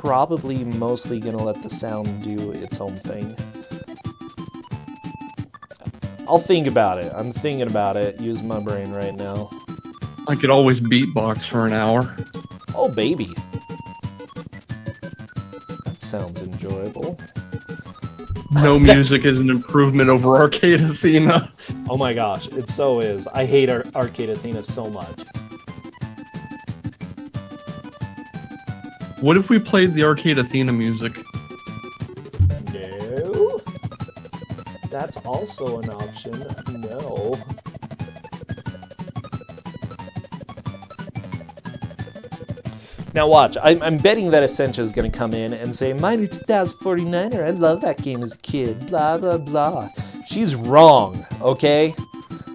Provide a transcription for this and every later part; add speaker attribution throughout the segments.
Speaker 1: probably mostly gonna let the sound do its own thing. I'll think about it. I'm thinking about it. Use my brain right now.
Speaker 2: I could always beatbox for an hour.
Speaker 1: Oh, baby. That sounds enjoyable.
Speaker 2: No music is an improvement over Arcade Athena.
Speaker 1: Oh my gosh, it so is. I hate Arcade Athena so much.
Speaker 2: What if we played the Arcade Athena music?
Speaker 1: No. That's also an option. No. Now watch, I'm betting that Essentia is going to come in and say, Miner 2049er, I love that game as a kid, blah, blah, blah. She's wrong, okay?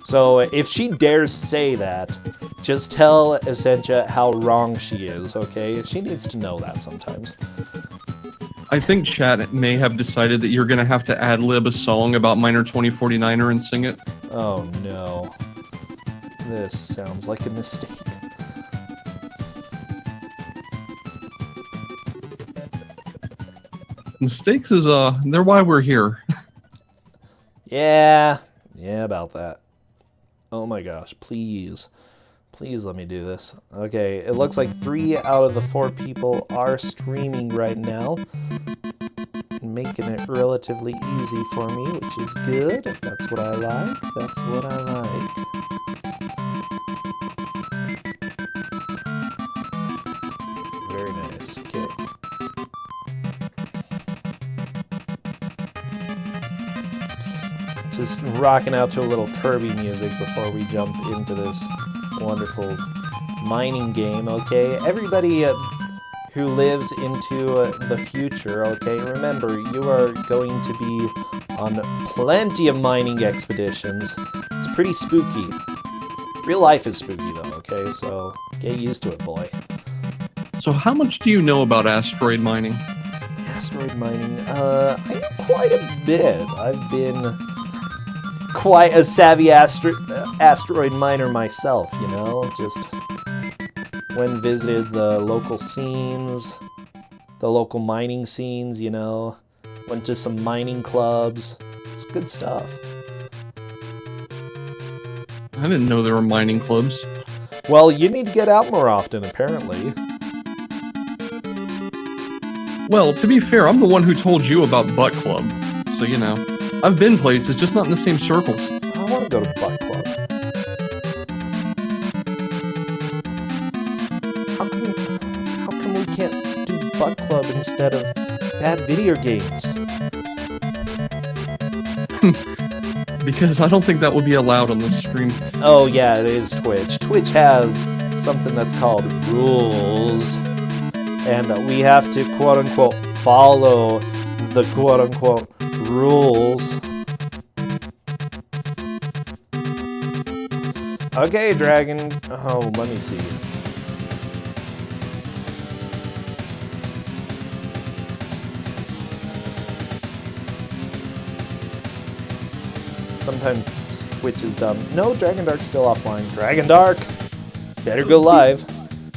Speaker 1: So if she dares say that, just tell Essentia how wrong she is, okay? She needs to know that sometimes.
Speaker 2: I think chat may have decided that you're going to have to ad-lib a song about Miner 2049er and sing it.
Speaker 1: Oh no. This sounds like a mistake.
Speaker 2: Mistakes is, they're why we're here.
Speaker 1: Yeah, about that. Oh my gosh, please. Please let me do this. Okay, it looks like 3 out of the 4 people are streaming right now. Making it relatively easy for me, which is good. That's what I like. That's what I like. Very nice. Okay. Just rocking out to a little Kirby music before we jump into this wonderful mining game, okay? Everybody who lives into the future, okay? Remember, you are going to be on plenty of mining expeditions. It's pretty spooky. Real life is spooky, though, okay? So get used to it, boy.
Speaker 2: So how much do you know about asteroid mining?
Speaker 1: Asteroid mining? I know quite a bit. I've been quite a savvy asteroid miner myself, you know? Just went and visited the local scenes, the local mining scenes, you know? Went to some mining clubs. It's good stuff.
Speaker 2: I didn't know there were mining clubs.
Speaker 1: Well, you need to get out more often, apparently.
Speaker 2: Well, to be fair, I'm the one who told you about Butt Club. So, you know, I've been places, just not in the same circles.
Speaker 1: I want to go to Butt Club. How come we can't do Butt Club instead of bad video games?
Speaker 2: Because I don't think that would be allowed on this stream.
Speaker 1: Oh yeah, it is Twitch. Twitch has something that's called rules. And we have to quote-unquote follow the quote-unquote rules. Okay, Dragon. Oh, let me see. Sometimes Twitch is dumb. No, Dragon Dark's still offline. Dragon Dark! Better go live.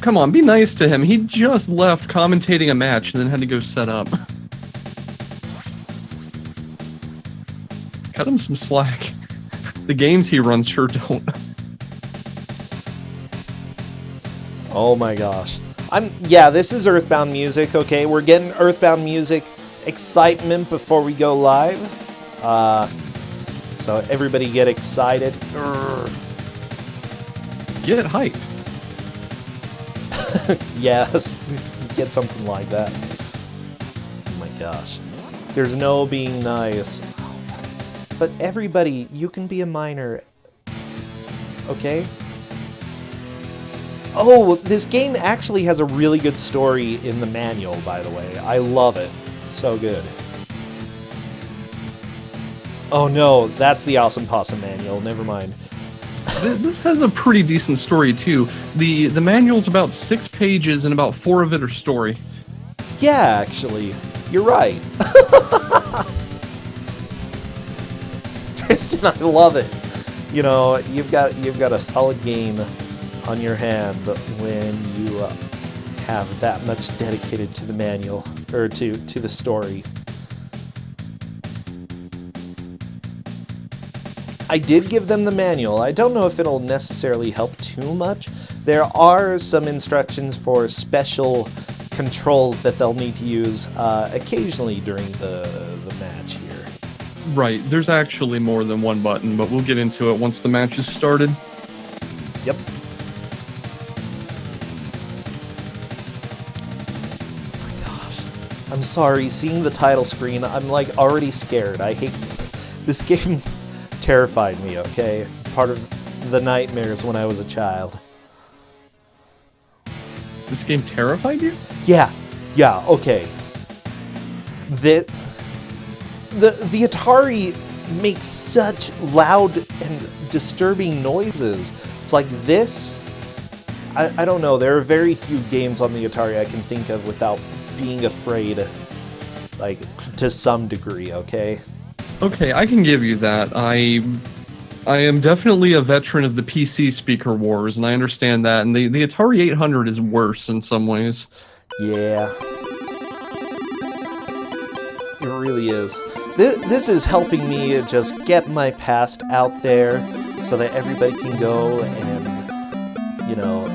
Speaker 2: Come on, be nice to him. He just left commentating a match and then had to go set up. Cut him some slack. The games he runs sure don't.
Speaker 1: Oh my gosh. Yeah, this is Earthbound music, okay? We're getting Earthbound music excitement before we go live. So everybody get excited.
Speaker 2: Get hype.
Speaker 1: Yes, get something like that. Oh my gosh. There's no being nice. But everybody, you can be a miner. Okay? Oh, this game actually has a really good story in the manual, by the way. I love it. It's so good. Oh no, that's the Awesome Possum manual. Never mind.
Speaker 2: This has a pretty decent story, too. The manual's about 6 pages, and about 4 of it are story.
Speaker 1: Yeah, actually. You're right. Tristan, I love it. You know, you've got a solid game on your hand when you have that much dedicated to the manual, or to the story. I did give them the manual. I don't know if it'll necessarily help too much. There are some instructions for special controls that they'll need to use occasionally during the match here.
Speaker 2: Right, there's actually more than one button, but we'll get into it once the match is started.
Speaker 1: Yep. Oh my gosh. I'm sorry, seeing the title screen, I'm like already scared. I hate this game. Terrified me, okay? Part of the nightmares when I was a child.
Speaker 2: This game terrified you?
Speaker 1: Yeah, okay. The Atari makes such loud and disturbing noises. It's like this. I don't know, there are very few games on the Atari I can think of without being afraid, like, to some degree, okay?
Speaker 2: Okay, I can give you that. I am definitely a veteran of the PC speaker wars, and I understand that, and the Atari 800 is worse in some ways.
Speaker 1: Yeah. It really is. This is helping me just get my past out there so that everybody can go and, you know,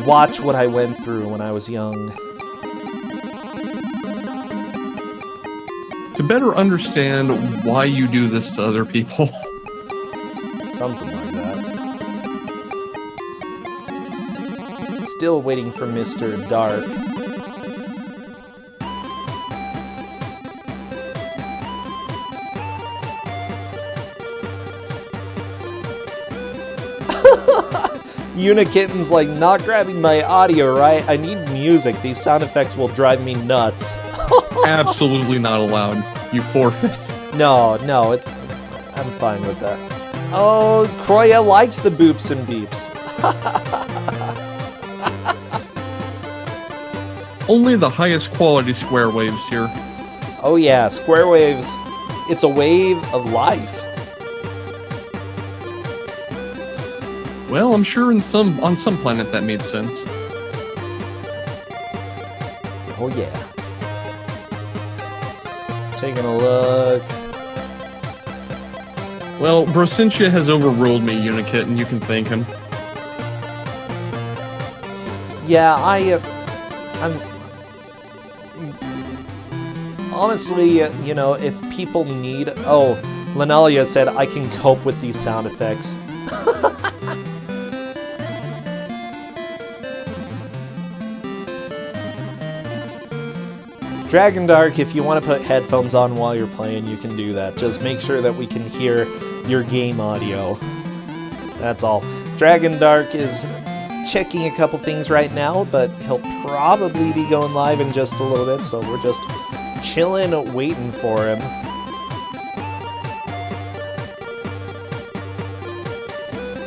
Speaker 1: watch what I went through when I was young.
Speaker 2: To better understand why you do this to other people.
Speaker 1: Something like that. Still waiting for Mr. Dark. Unikitten's like, not grabbing my audio, right? I need music. These sound effects will drive me nuts.
Speaker 2: Absolutely not allowed. You forfeit.
Speaker 1: No, it's... I'm fine with that. Oh, Kroya likes the boops and beeps.
Speaker 2: Only the highest quality square waves here.
Speaker 1: Oh yeah, square waves. It's a wave of life.
Speaker 2: Well, I'm sure on some planet that made sense.
Speaker 1: Oh yeah. Taking a look.
Speaker 2: Well, Brossentia has overruled me, Unikit, and you can thank him.
Speaker 1: Yeah, I'm... Honestly, you know, if people need... Oh, Lenalia said I can cope with these sound effects. Dragon Dark, if you want to put headphones on while you're playing, you can do that. Just make sure that we can hear your game audio. That's all. Dragon Dark is checking a couple things right now, but he'll probably be going live in just a little bit, so we're just chilling, waiting for him.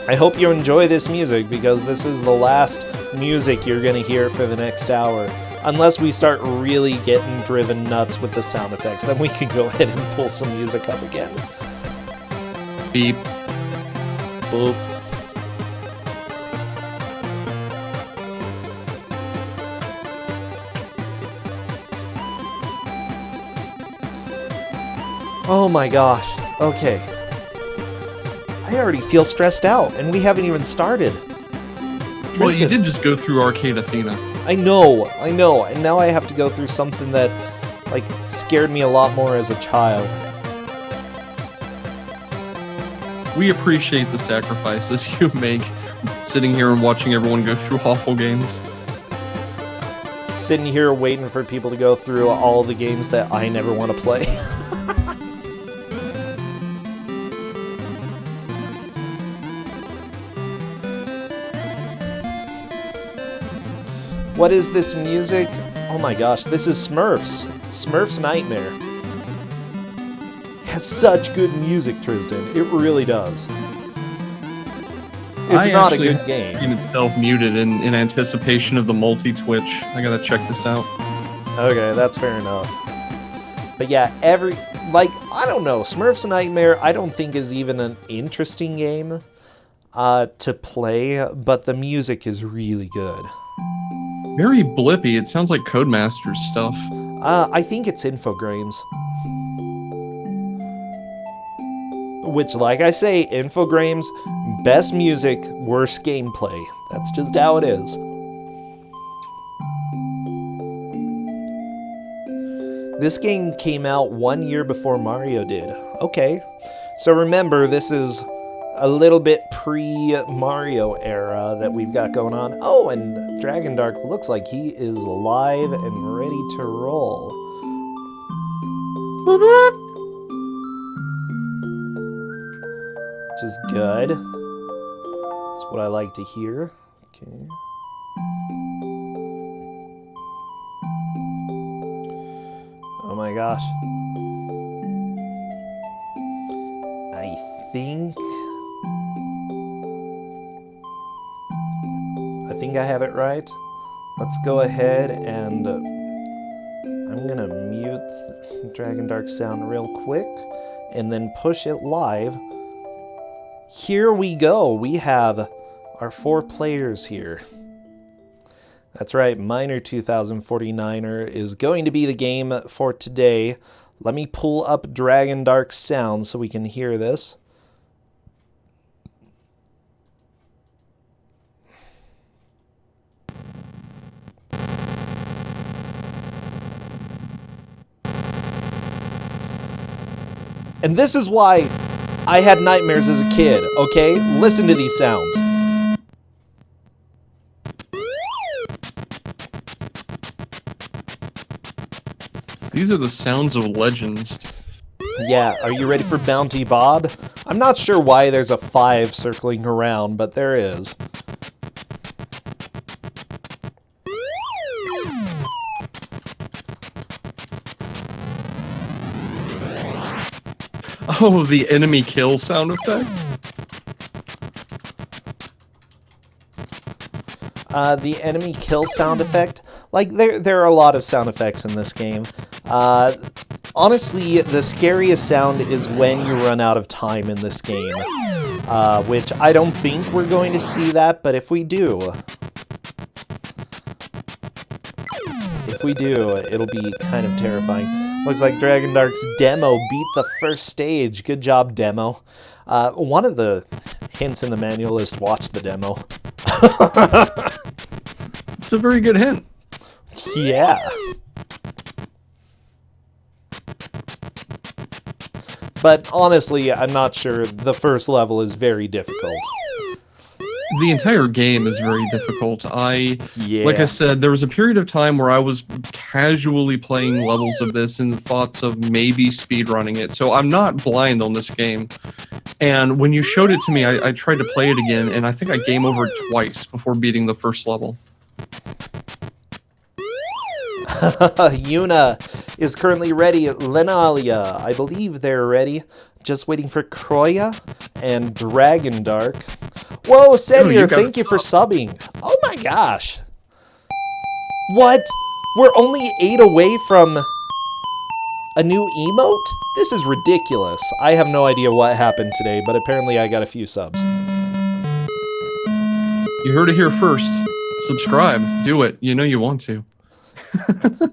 Speaker 1: I hope you enjoy this music, because this is the last music you're going to hear for the next hour. Unless we start really getting driven nuts with the sound effects, then we can go ahead and pull some music up again.
Speaker 2: Beep.
Speaker 1: Boop. Oh my gosh. Okay. I already feel stressed out, and we haven't even started.
Speaker 2: Well, you did just go through Arcade Athena.
Speaker 1: I know, and now I have to go through something that, like, scared me a lot more as a child.
Speaker 2: We appreciate the sacrifices you make, sitting here and watching everyone go through awful games.
Speaker 1: Sitting here waiting for people to go through all the games that I never want to play. What is this music? Oh my gosh, this is Smurfs. Smurfs Nightmare. It has such good music, Tristan. It really does. It's not a good game.
Speaker 2: It's self-muted in anticipation of the multi-twitch. I gotta check this out.
Speaker 1: Okay, that's fair enough. But yeah, I don't know, Smurfs Nightmare I don't think is even an interesting game to play, but the music is really good.
Speaker 2: Very blippy. It sounds like Codemasters stuff.
Speaker 1: I think it's Infogramers. Which, like I say, Infogramers, best music, worst gameplay. That's just how it is. This game came out 1 year before Mario did. Okay. So remember, this is a little bit pre-Mario era that we've got going on. Oh, and Dragon Dark looks like he is live and ready to roll. Which is good. That's what I like to hear. Okay. Oh my gosh. I think I have it right. Let's go ahead and I'm gonna mute Dragon Dark sound real quick and then push it live. Here we go. We have our 4 players here. That's right, Miner 2049er is going to be the game for today. Let me pull up Dragon Dark sound so we can hear this. And this is why I had nightmares as a kid, okay? Listen to these sounds.
Speaker 2: These are the sounds of legends.
Speaker 1: Yeah, are you ready for Bounty Bob? I'm not sure why there's a 5 circling around, but there is.
Speaker 2: Oh, the enemy kill sound effect?
Speaker 1: The enemy kill sound effect. Like, there are a lot of sound effects in this game. Honestly, the scariest sound is when you run out of time in this game. Which I don't think we're going to see that, but if we do, it'll be kind of terrifying. Looks like Dragon Dark's demo beat the first stage. Good job, demo. One of the hints in the manual is to watch the demo.
Speaker 2: It's a very good hint.
Speaker 1: Yeah. But honestly, I'm not sure. The first level is very difficult.
Speaker 2: The entire game is very difficult.
Speaker 1: Yeah.
Speaker 2: Like I said, there was a period of time where I was casually playing levels of this in the thoughts of maybe speedrunning it. So I'm not blind on this game. And when you showed it to me, I tried to play it again, and I think I game over twice before beating the first level.
Speaker 1: Yuna is currently ready. Lenalia, I believe they're ready. Just waiting for Kroya and Dragon Dark. Whoa, Senior, thank you for subbing. Oh my gosh. What? We're only 8 away from a new emote? This is ridiculous. I have no idea what happened today, but apparently I got a few subs.
Speaker 2: You heard it here first. Subscribe. Do it. You know you want to.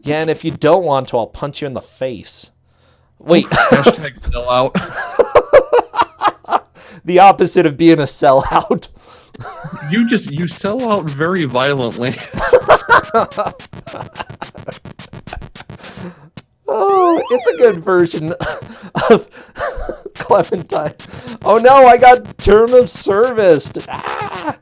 Speaker 1: Yeah, and if you don't want to, I'll punch you in the face. Wait.
Speaker 2: Hashtag sellout.
Speaker 1: The opposite of being a sellout.
Speaker 2: You sell out very violently.
Speaker 1: Oh, it's a good version of Clementine. Oh no, I got term of service. Ah!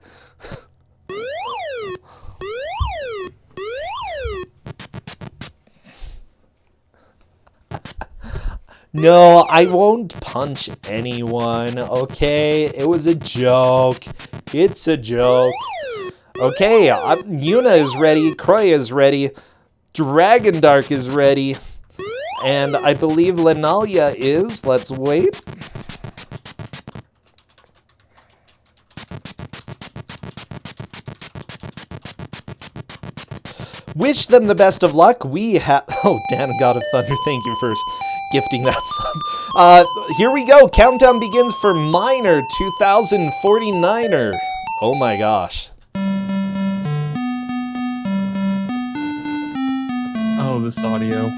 Speaker 1: No, I won't punch anyone, okay? It was a joke. It's a joke. Okay, Yuna is ready, Kroya is ready, Dragon Dark is ready, and I believe Lenalia is. Let's wait. Wish them the best of luck. We have... Oh, Dan, God of Thunder, thank you for gifting that sub. Here we go. Countdown begins for Miner 2049er. Oh my gosh.
Speaker 2: Oh, this audio.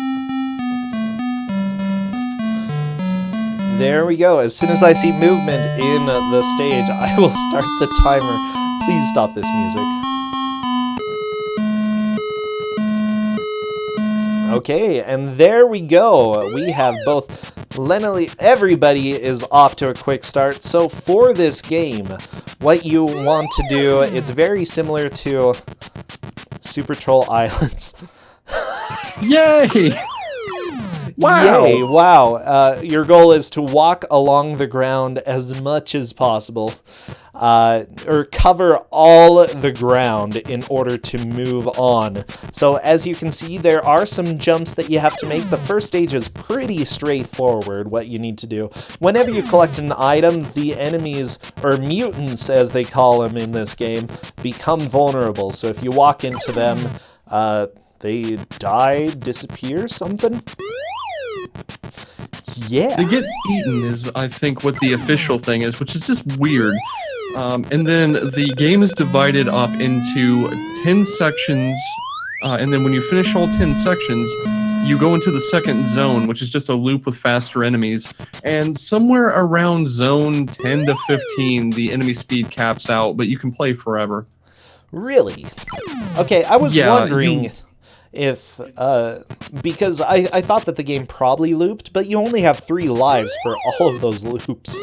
Speaker 1: There we go. As soon as I see movement in the stage, I will start the timer. Please stop this music. Okay, and there we go. We have both everybody is off to a quick start. So for this game, what you want to do, it's very similar to Super Troll Islands.
Speaker 2: Yay! Wow!
Speaker 1: Yay, wow. Your goal is to walk along the ground as much as possible, or cover all the ground in order to move on. So as you can see, there are some jumps that you have to make. The first stage is pretty straightforward, what you need to do. Whenever you collect an item, the enemies, or mutants as they call them in this game, become vulnerable. So if you walk into them, they die, disappear, something? Yeah.
Speaker 2: They get eaten is, I think, what the official thing is, which is just weird. And then the game is divided up into 10 sections, and then when you finish all 10 sections, you go into the second zone, which is just a loop with faster enemies, and somewhere around zone 10 to 15, the enemy speed caps out, but you can play forever.
Speaker 1: Really? Okay, I was wondering if, because I thought that the game probably looped, but you only have 3 lives for all of those loops.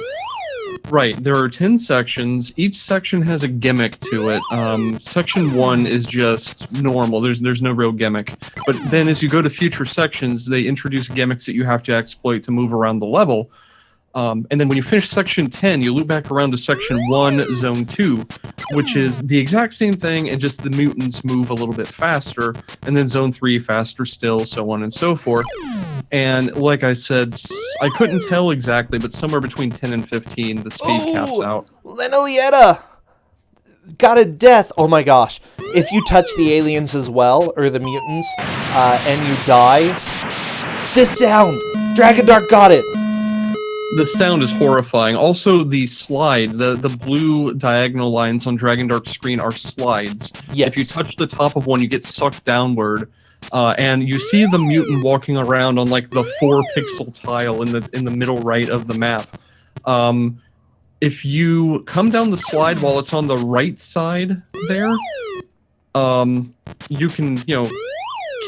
Speaker 2: Right, there are 10 sections. Each section has a gimmick to it. Section 1 is just normal. There's no real gimmick. But then as you go to future sections, they introduce gimmicks that you have to exploit to move around the level. And then when you finish section 10, you loop back around to section 1, zone 2, which is the exact same thing, and just the mutants move a little bit faster, and then zone 3, faster still, so on and so forth. And like I said, I couldn't tell exactly, but somewhere between 10 and 15, the speed caps out.
Speaker 1: Lenolietta! Got a death! Oh my gosh. If you touch the aliens as well, or the mutants, and you die, this sound! Dragon Dark got it!
Speaker 2: The sound is horrifying. Also, the slide, the blue diagonal lines on Dragon Dark's screen are slides.
Speaker 1: Yes.
Speaker 2: If you touch the top of one, you get sucked downward, and you see the mutant walking around on like the 4-pixel tile in the middle right of the map. If you come down the slide while it's on the right side there, you can,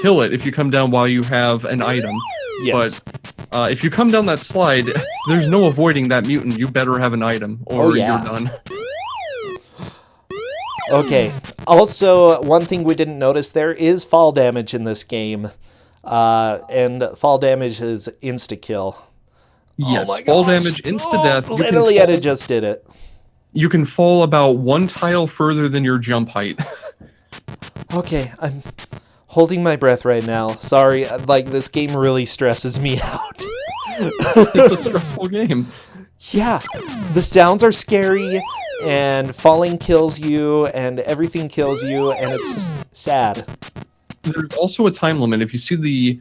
Speaker 2: kill it if you come down while you have an item.
Speaker 1: Yes.
Speaker 2: But if you come down that slide, there's no avoiding that mutant. You better have an item, or you're done.
Speaker 1: Okay. Also, one thing we didn't notice, there is fall damage in this game. And fall damage is insta-kill.
Speaker 2: Yes,
Speaker 1: oh my
Speaker 2: fall
Speaker 1: gosh.
Speaker 2: damage, insta-death.
Speaker 1: Lenolietta just did it.
Speaker 2: You can fall about 1 tile further than your jump height.
Speaker 1: Okay, I'm holding my breath right now. Sorry, this game really stresses me out.
Speaker 2: It's a stressful game.
Speaker 1: Yeah, the sounds are scary, and falling kills you, and everything kills you, and it's just sad.
Speaker 2: There's also a time limit. If you see the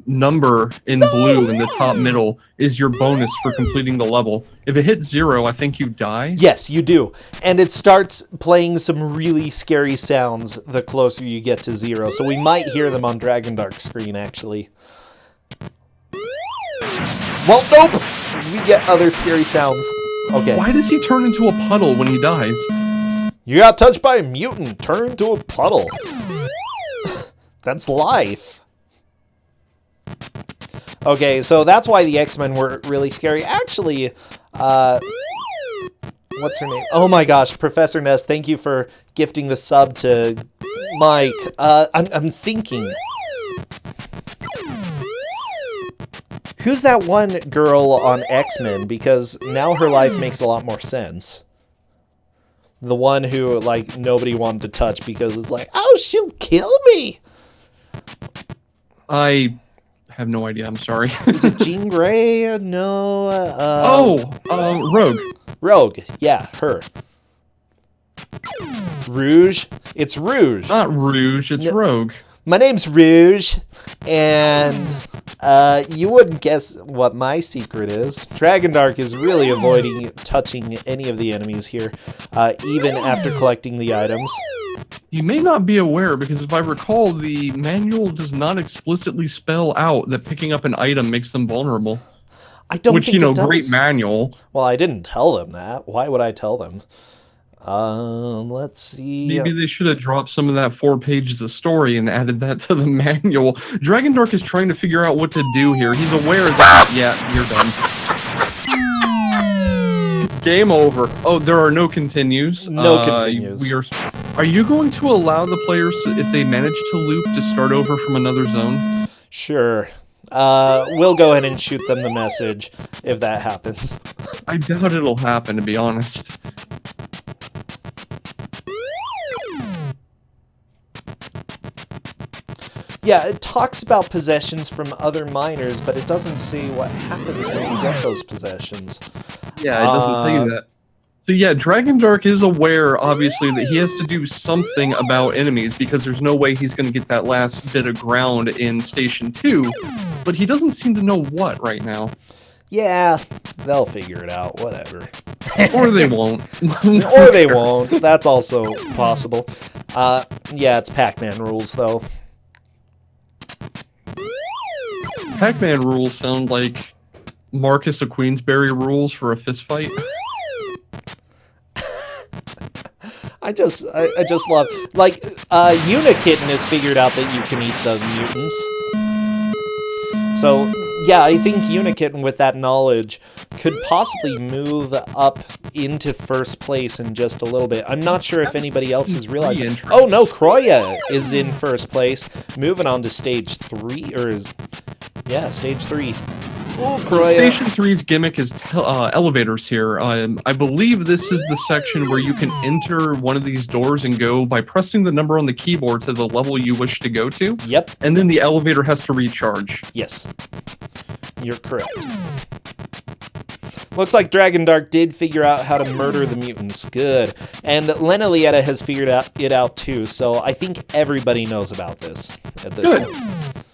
Speaker 2: number in blue in the top middle is your bonus for completing the level. If it hits 0, I think you die.
Speaker 1: Yes, you do. And it starts playing some really scary sounds the closer you get to 0. So we might hear them on Dragon Dark's screen, actually. Well, nope! We get other scary sounds. Okay.
Speaker 2: Why does he turn into a puddle when he dies?
Speaker 1: You got touched by a mutant. Turn into a puddle. That's life. Okay, so that's why the X-Men were really scary. Actually, what's her name? Oh my gosh, Professor Ness, thank you for gifting the sub to Mike. I'm thinking. Who's that one girl on X-Men? Because now her life makes a lot more sense. The one who, nobody wanted to touch because it's like, oh, she'll kill me!
Speaker 2: I have no idea, I'm sorry.
Speaker 1: Is it Jean Grey? No.
Speaker 2: Rogue.
Speaker 1: Rogue, yeah, her. Rouge? It's Rouge.
Speaker 2: Not Rouge, it's Rogue.
Speaker 1: My name's Rouge, and you wouldn't guess what my secret is. Dragon Dark is really avoiding touching any of the enemies here, even after collecting the items.
Speaker 2: You may not be aware, because if I recall, the manual does not explicitly spell out that picking up an item makes them vulnerable.
Speaker 1: I don't
Speaker 2: Which,
Speaker 1: think it does.
Speaker 2: great manual.
Speaker 1: Well, I didn't tell them that. Why would I tell them? Let's see.
Speaker 2: Maybe they should have dropped some of that 4 pages of story and added that to the manual. Dragon Dark is trying to figure out what to do here. He's aware that... Yeah, you're done. Game over. Oh, there are no continues.
Speaker 1: No continues.
Speaker 2: Are you going to allow the players, if they manage to loop, to start over from another zone?
Speaker 1: Sure. We'll go ahead and shoot them the message if that happens.
Speaker 2: I doubt it'll happen, to be honest.
Speaker 1: Yeah, it talks about possessions from other miners, but it doesn't say what happens when you get those possessions.
Speaker 2: Yeah, it doesn't tell you that. So yeah, Dragon Dark is aware, obviously, that he has to do something about enemies, because there's no way he's going to get that last bit of ground in Station 2, but he doesn't seem to know what right now.
Speaker 1: Yeah, they'll figure it out, whatever.
Speaker 2: Or they won't.
Speaker 1: Or they won't. That's also possible. Yeah, it's Pac-Man rules, though.
Speaker 2: Pac-Man rules sound like Marcus of Queensberry rules for a fist fight.
Speaker 1: I just love, like, Unikitten has figured out that you can eat the mutants. So, yeah, I think Unikitten, with that knowledge, could possibly move up into first place in just a little bit. I'm not sure if anybody else has realized it. Oh no, Kroya is in first place, moving on to stage 3, yeah, stage 3. Ooh, Kroya.
Speaker 2: Station 3's gimmick is elevators here. I believe this is the section where you can enter one of these doors and go by pressing the number on the keyboard to the level you wish to go to.
Speaker 1: Yep.
Speaker 2: And then the elevator has to recharge.
Speaker 1: Yes. You're correct. Looks like Dragon Dark did figure out how to murder the mutants. Good. And Lena Lieta has figured it out too, so I think everybody knows about this at this point.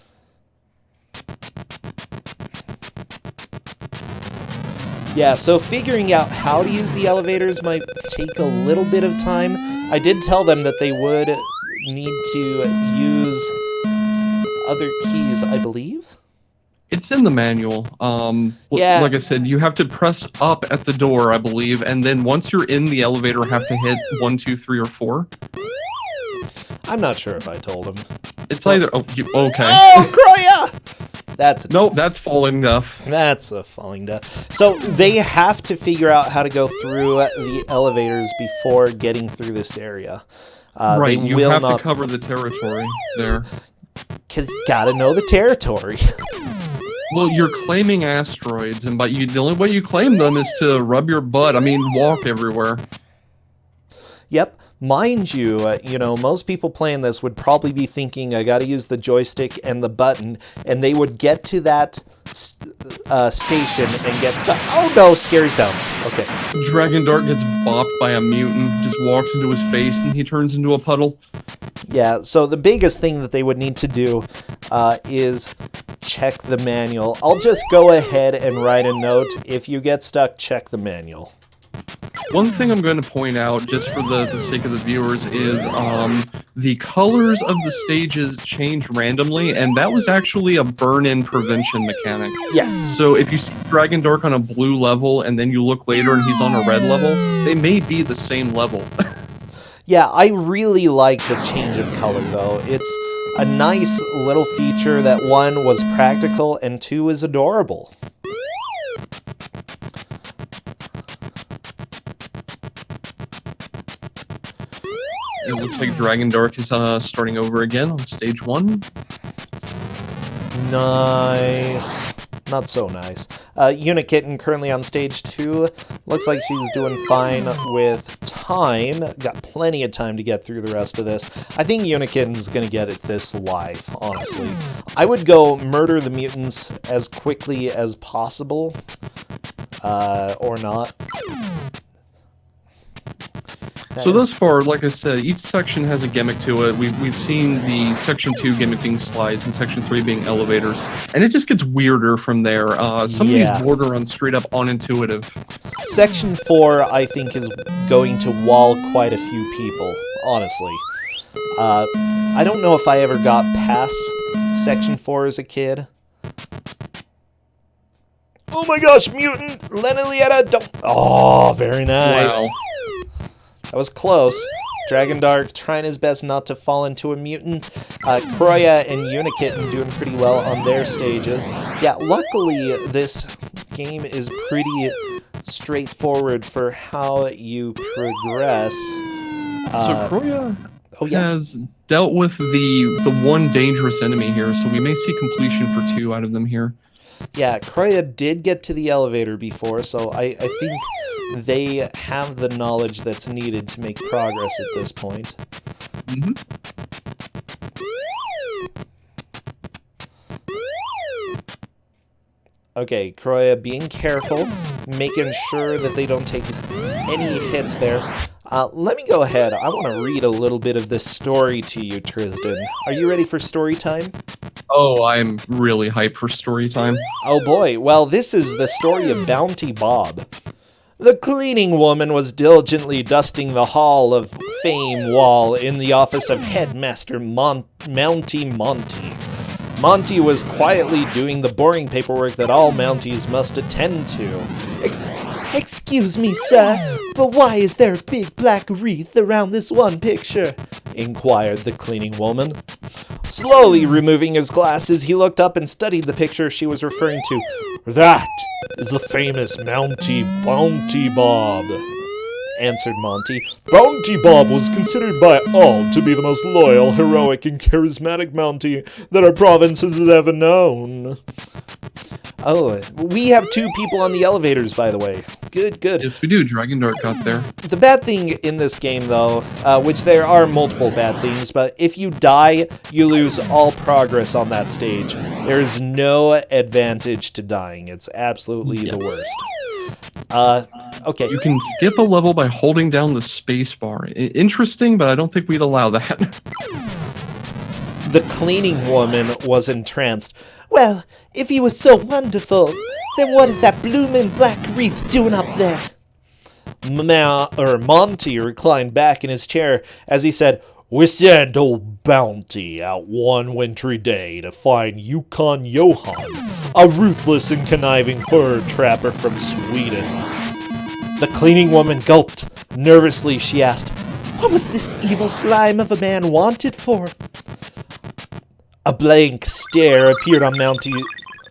Speaker 1: Yeah, so figuring out how to use the elevators might take a little bit of time. I did tell them that they would need to use other keys, I believe.
Speaker 2: It's in the manual.
Speaker 1: Yeah.
Speaker 2: Like I said, you have to press up at the door, I believe, and then once you're in the elevator, have to hit 1, 2, 3, or 4.
Speaker 1: I'm not sure if I told him.
Speaker 2: It's either... Oh, okay.
Speaker 1: Oh, Kroya!
Speaker 2: Nope, that's falling death.
Speaker 1: That's a falling death. So they have to figure out how to go through the elevators before getting through this area.
Speaker 2: Right, you have to cover the territory there.
Speaker 1: 'Cause you gotta know the territory.
Speaker 2: Well, you're claiming asteroids, and the only way you claim them is to rub your butt. I mean, walk everywhere.
Speaker 1: Yep. Mind you, most people playing this would probably be thinking, I gotta use the joystick and the button, and they would get to that station and get stuck. Oh no, scary sound. Okay.
Speaker 2: Dragon Dark gets bopped by a mutant, just walks into his face, and he turns into a puddle.
Speaker 1: Yeah, so the biggest thing that they would need to do is check the manual. I'll just go ahead and write a note. If you get stuck, check the manual.
Speaker 2: One thing I'm going to point out, just for the sake of the viewers, is the colors of the stages change randomly, and that was actually a burn-in prevention mechanic.
Speaker 1: Yes.
Speaker 2: So if you see Dragon Dark on a blue level, and then you look later and he's on a red level, they may be the same level.
Speaker 1: Yeah, I really like the change of color, though. It's a nice little feature that, 1, was practical, and 2, is adorable.
Speaker 2: It looks like Dragon Dark is starting over again on stage 1.
Speaker 1: Nice. Not so nice. Unikitten currently on stage 2. Looks like she's doing fine with time. Got plenty of time to get through the rest of this. I think Unikitten's gonna get it this live, honestly. I would go murder the mutants as quickly as possible. Or not.
Speaker 2: So thus far, like I said, each section has a gimmick to it. We've seen the Section 2 gimmick being slides and Section 3 being elevators, and it just gets weirder from there. Some of these border on straight up unintuitive.
Speaker 1: Section 4, I think, is going to wall quite a few people, honestly. I don't know if I ever got past Section 4 as a kid. Oh my gosh, mutant! Lenilietta, don't... Oh, very nice.
Speaker 2: Wow.
Speaker 1: That was close. Dragon Dark trying his best not to fall into a mutant. Kroya and Unikitten doing pretty well on their stages. Yeah, luckily this game is pretty straightforward for how you progress.
Speaker 2: So Kroya
Speaker 1: yeah.
Speaker 2: has dealt with the one dangerous enemy here, so we may see completion for 2 out of them here.
Speaker 1: Yeah, Kroya did get to the elevator before, so I think they have the knowledge that's needed to make progress at this point.
Speaker 2: Mm-hmm.
Speaker 1: Okay, Kroya being careful, making sure that they don't take any hits there. Let me go ahead. I want to read a little bit of this story to you, Tristan. Are you ready for story time?
Speaker 2: Oh, I'm really hyped for story time.
Speaker 1: Oh boy, well this is the story of Bounty Bob. The cleaning woman was diligently dusting the Hall of Fame wall in the office of Headmaster Mounty Monty. Monty was quietly doing the boring paperwork that all Mounties must attend to. Excuse me, sir, but why is there a big black wreath around this one picture? Inquired the cleaning woman. Slowly removing his glasses, he looked up and studied the picture she was referring to. That is the famous Mounty Bounty Bob, answered Monty. Bounty Bob was considered by all to be the most loyal, heroic, and charismatic Mountie that our province has ever known. Oh, we have 2 people on the elevators, by the way. Good, good.
Speaker 2: Yes, we do. Dragon Dark got there.
Speaker 1: The bad thing in this game, though, which there are multiple bad things, but if you die, you lose all progress on that stage. There is no advantage to dying. It's absolutely the worst. Okay.
Speaker 2: You can skip a level by holding down the space bar. Interesting, but I don't think we'd allow that.
Speaker 1: The cleaning woman was entranced. Well, if he was so wonderful, then what is that bloomin' black wreath doing up there? Monty reclined back in his chair as he said, We sent old Bounty out one wintry day to find Yukon Johan, a ruthless and conniving fur trapper from Sweden. The cleaning woman gulped. Nervously, she asked, What was this evil slime of a man wanted for? A blank stare appeared on Mounty...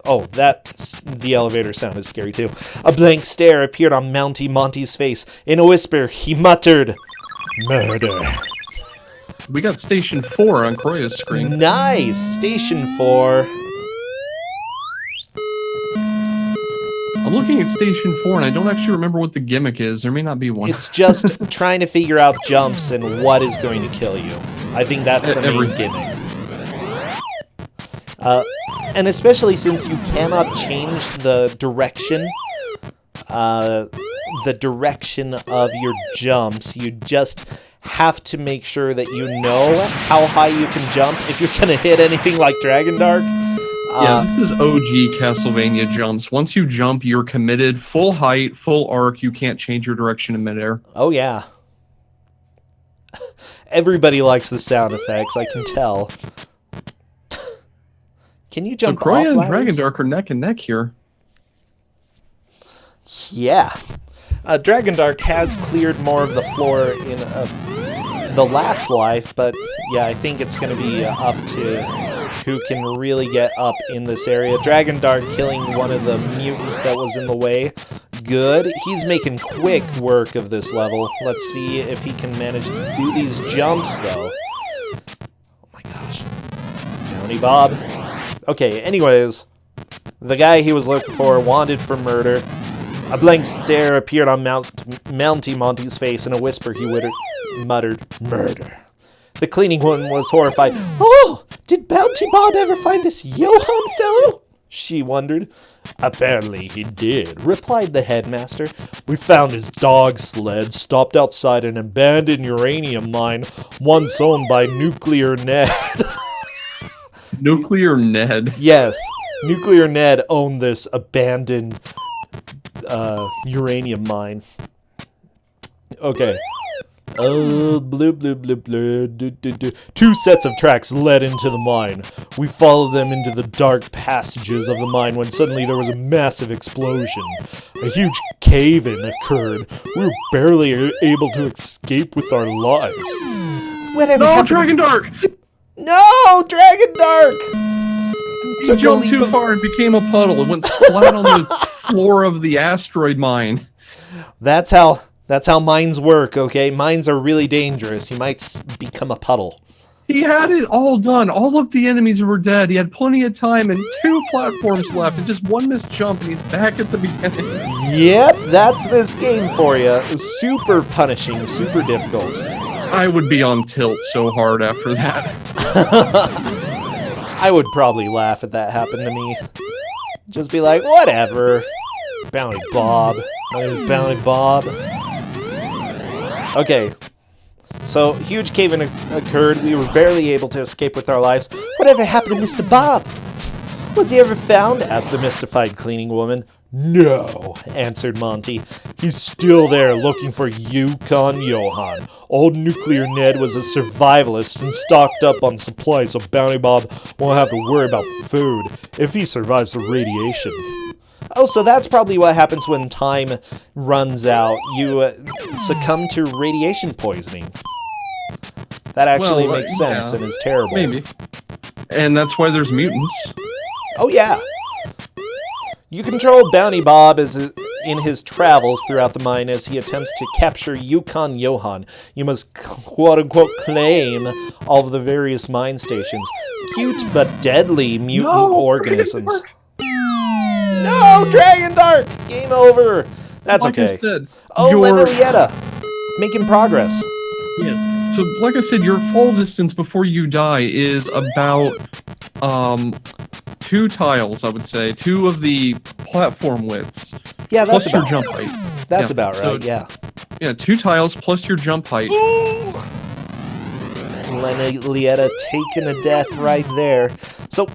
Speaker 1: Oh, the elevator sounded scary too. A blank stare appeared on Mounty Monty's face. In a whisper, he muttered, Murder.
Speaker 2: We got Station 4 on Kroya's screen.
Speaker 1: Nice! Station 4.
Speaker 2: I'm looking at Station 4 and I don't actually remember what the gimmick is. There may not be one.
Speaker 1: It's just trying to figure out jumps and what is going to kill you. I think that's the main gimmick. And especially since you cannot change the direction of your jumps, you just have to make sure that you know how high you can jump if you're going to hit anything like Dragon Dark.
Speaker 2: Yeah, this is OG Castlevania jumps. Once you jump, you're committed. Full height, full arc. You can't change your direction in midair.
Speaker 1: Oh, yeah. Everybody likes the sound effects, I can tell. Can you jump off ladders?
Speaker 2: So Kroya and Dragon Dark are neck and neck here.
Speaker 1: Yeah. Dragon Dark has cleared more of the floor in the last life, but yeah, I think it's going to be up to who can really get up in this area. Dragon Dark killing one of the mutants that was in the way. Good. He's making quick work of this level. Let's see if he can manage to do these jumps, though. Oh my gosh. Bounty Bob. Okay, anyways, the guy he was looking for, wanted for murder. A blank stare appeared on Mounty Monty's face. In a whisper, he muttered, Murder. The cleaning woman was horrified. Oh, did Bounty Bob ever find this Johan fellow? She wondered. Apparently he did, replied the headmaster. We found his dog sled stopped outside an abandoned uranium mine once owned by Nuclear Ned.
Speaker 2: Nuclear Ned.
Speaker 1: Yes, Nuclear Ned owned this abandoned uranium mine. Okay. Oh, blue, blue, blue, blue, do, do, do. 2 sets of tracks led into the mine. We followed them into the dark passages of the mine when suddenly there was a massive explosion. A huge cave-in occurred. We were barely able to escape with our lives. Whatever happened?
Speaker 2: Dragon Dark!
Speaker 1: No, Dragon Dark!
Speaker 2: He jumped too far and became a puddle. It went flat on the floor of the asteroid mine.
Speaker 1: That's how mines work, okay? Mines are really dangerous. You might become a puddle.
Speaker 2: He had it all done. All of the enemies were dead. He had plenty of time and 2 platforms left and just 1 missed jump and he's back at the beginning.
Speaker 1: Yep, that's this game for you. Super punishing, super difficult.
Speaker 2: I would be on tilt so hard after that.
Speaker 1: I would probably laugh if that happened to me. Just be like, whatever. Bounty Bob. My name is Bounty Bob. Okay. So, huge cave-in occurred. We were barely able to escape with our lives. Whatever happened to Mr. Bob? Was he ever found? Asked the mystified cleaning woman. No, answered Monty. He's still there looking for Yukon Johan. Old Nuclear Ned was a survivalist and stocked up on supplies, so Bounty Bob won't have to worry about food if he survives the radiation. Oh, so that's probably what happens when time runs out. You succumb to radiation poisoning. That actually makes sense and is terrible.
Speaker 2: Maybe. And that's why there's mutants.
Speaker 1: Oh, yeah. You control Bounty Bob in his travels throughout the mine as he attempts to capture Yukon Johan. You must quote-unquote claim all of the various mine stations. Cute but deadly mutant organisms. No, Dragon Dark! Game over! That's
Speaker 2: like
Speaker 1: okay.
Speaker 2: I said,
Speaker 1: oh, Lenolietta! Making progress.
Speaker 2: Yeah. So, like I said, your fall distance before you die is about 2 tiles, I would say. 2 of the platform widths.
Speaker 1: Yeah, that's
Speaker 2: plus your jump height.
Speaker 1: That's about right, yeah.
Speaker 2: Yeah, 2 tiles plus your jump height.
Speaker 1: Ooh! Lenolietta taking a death right there. So,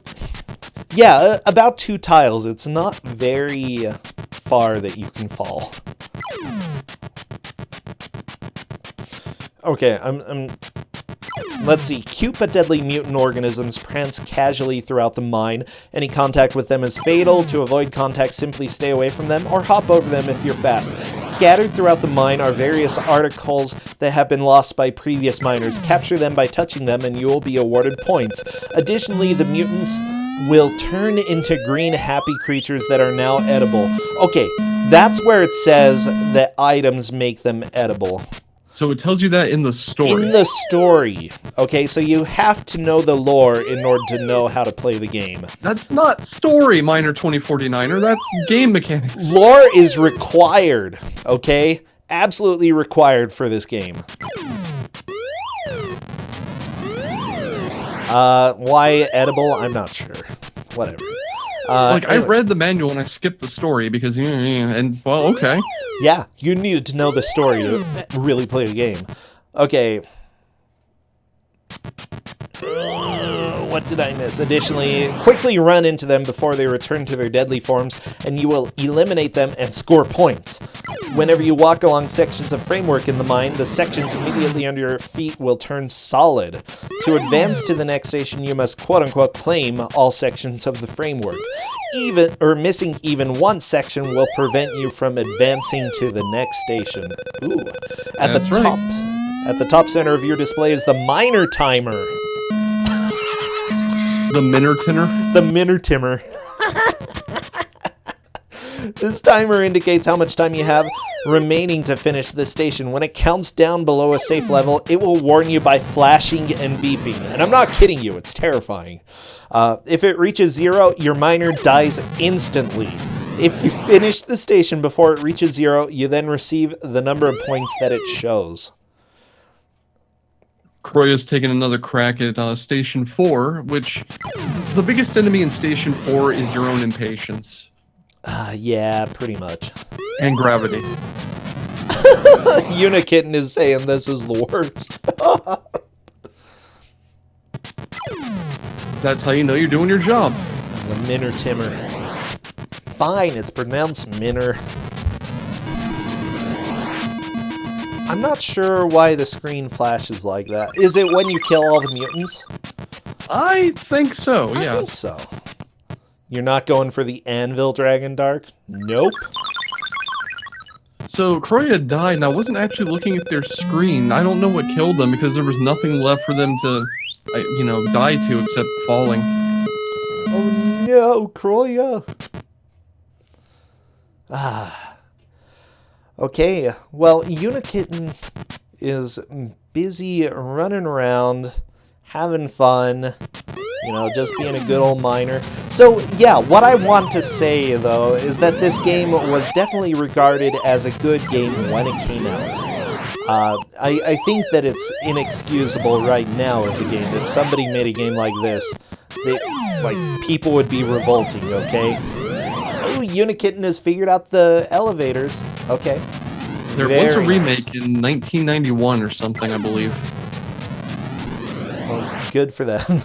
Speaker 1: yeah, about 2 tiles. It's not very far that you can fall. Okay, let's see. Cute but deadly mutant organisms prance casually throughout the mine. Any contact with them is fatal. To avoid contact, simply stay away from them or hop over them if you're fast. Scattered throughout the mine are various articles that have been lost by previous miners. Capture them by touching them and you will be awarded points. Additionally, the mutants will turn into green happy creatures that are now edible. Okay, that's where it says that items make them edible.
Speaker 2: So it tells you that in the story.
Speaker 1: In the story. Okay, so you have to know the lore in order to know how to play the game.
Speaker 2: That's not story, Miner 2049er. That's game mechanics.
Speaker 1: Lore is required, okay? Absolutely required for this game. Why edible? I'm not sure. Whatever.
Speaker 2: Anyway. I read the manual and I skipped the story because, and, well, okay.
Speaker 1: Yeah, you needed to know the story to really play the game. Okay. What did I miss? Additionally, quickly run into them before they return to their deadly forms, and you will eliminate them and score points. Whenever you walk along sections of framework in the mine, the sections immediately under your feet will turn solid. To advance to the next station, you must quote-unquote claim all sections of the framework. Missing even one section will prevent you from advancing to the next station. Ooh. At the top center of your display is the miner timer.
Speaker 2: The Minner-Tinner?
Speaker 1: The Minner-Timmer. This timer indicates how much time you have remaining to finish the station. When it counts down below a safe level, it will warn you by flashing and beeping. And I'm not kidding you, it's terrifying. If it reaches 0, your miner dies instantly. If you finish the station before it reaches 0, you then receive the number of points that it shows.
Speaker 2: Croya's taken another crack at Station 4, which the biggest enemy in Station 4 is your own impatience.
Speaker 1: Yeah, pretty much.
Speaker 2: And gravity.
Speaker 1: Unikitten is saying this is the worst.
Speaker 2: That's how you know you're doing your job.
Speaker 1: The Minner-Timmer. Fine, it's pronounced Minner. I'm not sure why the screen flashes like that. Is it when you kill all the mutants?
Speaker 2: I think so,
Speaker 1: I
Speaker 2: yeah.
Speaker 1: think so. You're not going for the Anvil Dragon Dark? Nope.
Speaker 2: So Kroya died, and I wasn't actually looking at their screen. I don't know what killed them because there was nothing left for them to, you know, die to except falling.
Speaker 1: Oh no, Kroya. Ah. Okay, well, Unikitten is busy running around, having fun, you know, just being a good old miner. So, yeah, what I want to say, though, is that this game was definitely regarded as a good game when it came out. I think that it's inexcusable right now as a game. If somebody made a game like this, people would be revolting, okay? Oh, Unikitten has figured out the elevators. Okay.
Speaker 2: There was a remake in 1991 or something, I believe.
Speaker 1: Well, good for them.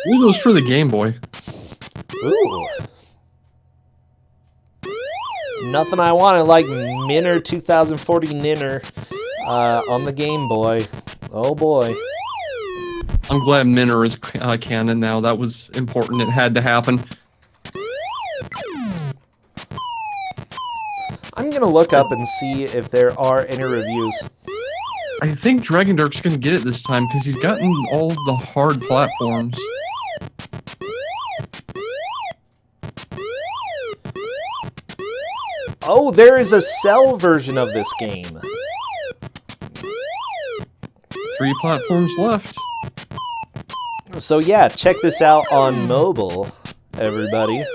Speaker 2: It was for the Game Boy.
Speaker 1: Ooh. Nothing I wanted like Minner 2040 Ninner on the Game Boy. Oh boy.
Speaker 2: I'm glad Minner is canon now. That was important. It had to happen.
Speaker 1: I'm gonna look up and see if there are any reviews.
Speaker 2: I think Dragon Dark's gonna get it this time because he's gotten all of the hard platforms.
Speaker 1: Oh, there is a Cell version of this game.
Speaker 2: 3 platforms left.
Speaker 1: So yeah, check this out on mobile, everybody.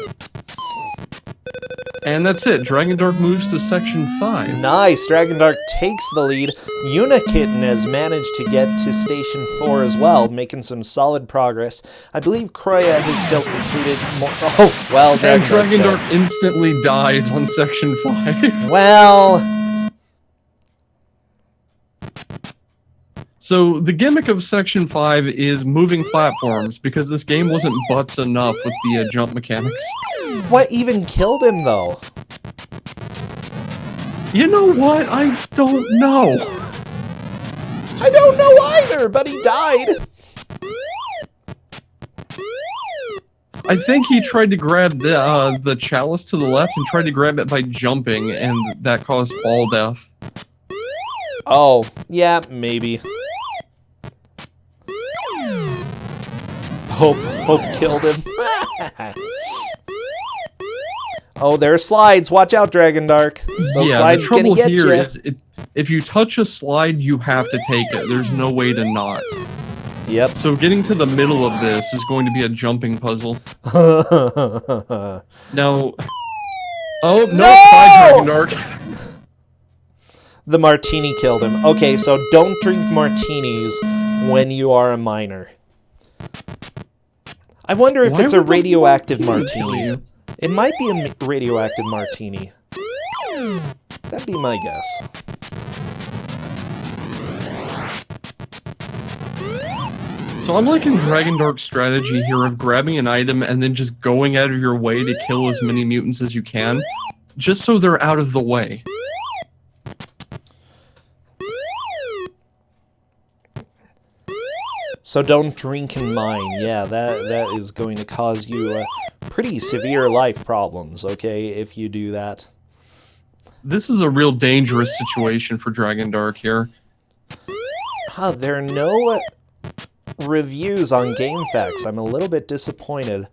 Speaker 2: And that's it. Dragon Dark moves to Section 5.
Speaker 1: Nice. Dragon Dark takes the lead. Unikitten has managed to get to Station 4 as well, making some solid progress. I believe Kroya has still completed more... Oh, well,
Speaker 2: Dragon Dark instantly dies on Section 5.
Speaker 1: Well...
Speaker 2: So, the gimmick of Section 5 is moving platforms, because this game wasn't butts enough with the jump mechanics.
Speaker 1: What even killed him, though?
Speaker 2: You know what? I don't know.
Speaker 1: I don't know either, but he died.
Speaker 2: I think he tried to grab the chalice to the left and tried to grab it by jumping, and that caused fall death.
Speaker 1: Oh, yeah, maybe. Hope killed him. Oh, there are slides. Watch out, Dragon Dark. Those slides
Speaker 2: the trouble
Speaker 1: gonna get
Speaker 2: here
Speaker 1: you.
Speaker 2: is if you touch a slide, you have to take it. There's no way to not.
Speaker 1: Yep.
Speaker 2: So getting to the middle of this is going to be a jumping puzzle. Now... Oh, no! Bye, Dragon Dark.
Speaker 1: The martini killed him. Okay, so don't drink martinis when you are a miner. I wonder if it's a radioactive martini. It might be a radioactive martini. That'd be my guess.
Speaker 2: So I'm liking Dragon Dark's strategy here of grabbing an item and then just going out of your way to kill as many mutants as you can, just so they're out of the way.
Speaker 1: So don't drink and mine. Yeah, that is going to cause you pretty severe life problems, okay, if you do that.
Speaker 2: This is a real dangerous situation for Dragon Dark here.
Speaker 1: Huh, there are no reviews on GameFAQs. I'm a little bit disappointed.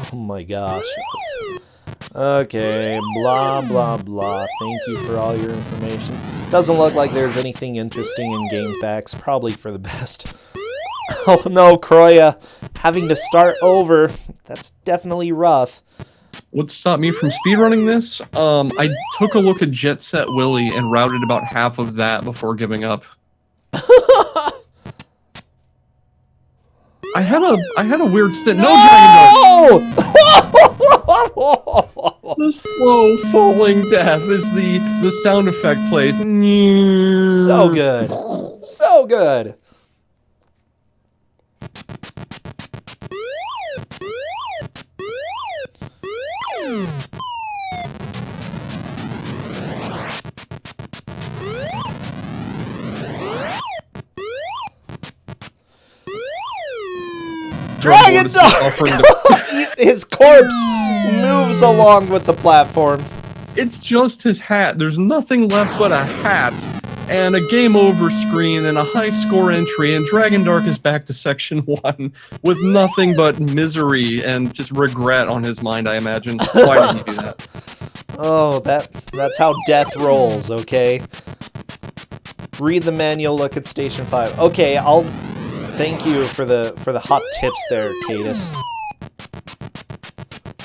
Speaker 1: Oh my gosh. Okay, blah, blah, blah. Thank you for all your information. Doesn't look like there's anything interesting in GameFAQs. Probably for the best. Oh no, Kroya. Having to start over. That's definitely rough.
Speaker 2: What stopped me from speedrunning this? I took a look at Jet Set Willy and routed about half of that before giving up. I had a weird stint. No, Dragon Dark! The slow falling death is the sound effect plays.
Speaker 1: So good. So good. Dragon Dog! His corpse moves along with the platform.
Speaker 2: It's just his hat. There's nothing left but a hat and a game over screen and a high score entry, and Dragon Dark is back to section 1 with nothing but misery and just regret on his mind, I imagine. Why did he do that?
Speaker 1: Oh, that's how death rolls, okay? Read the manual, look at Station 5. Okay, I'll thank you for the hot tips there, Cadus.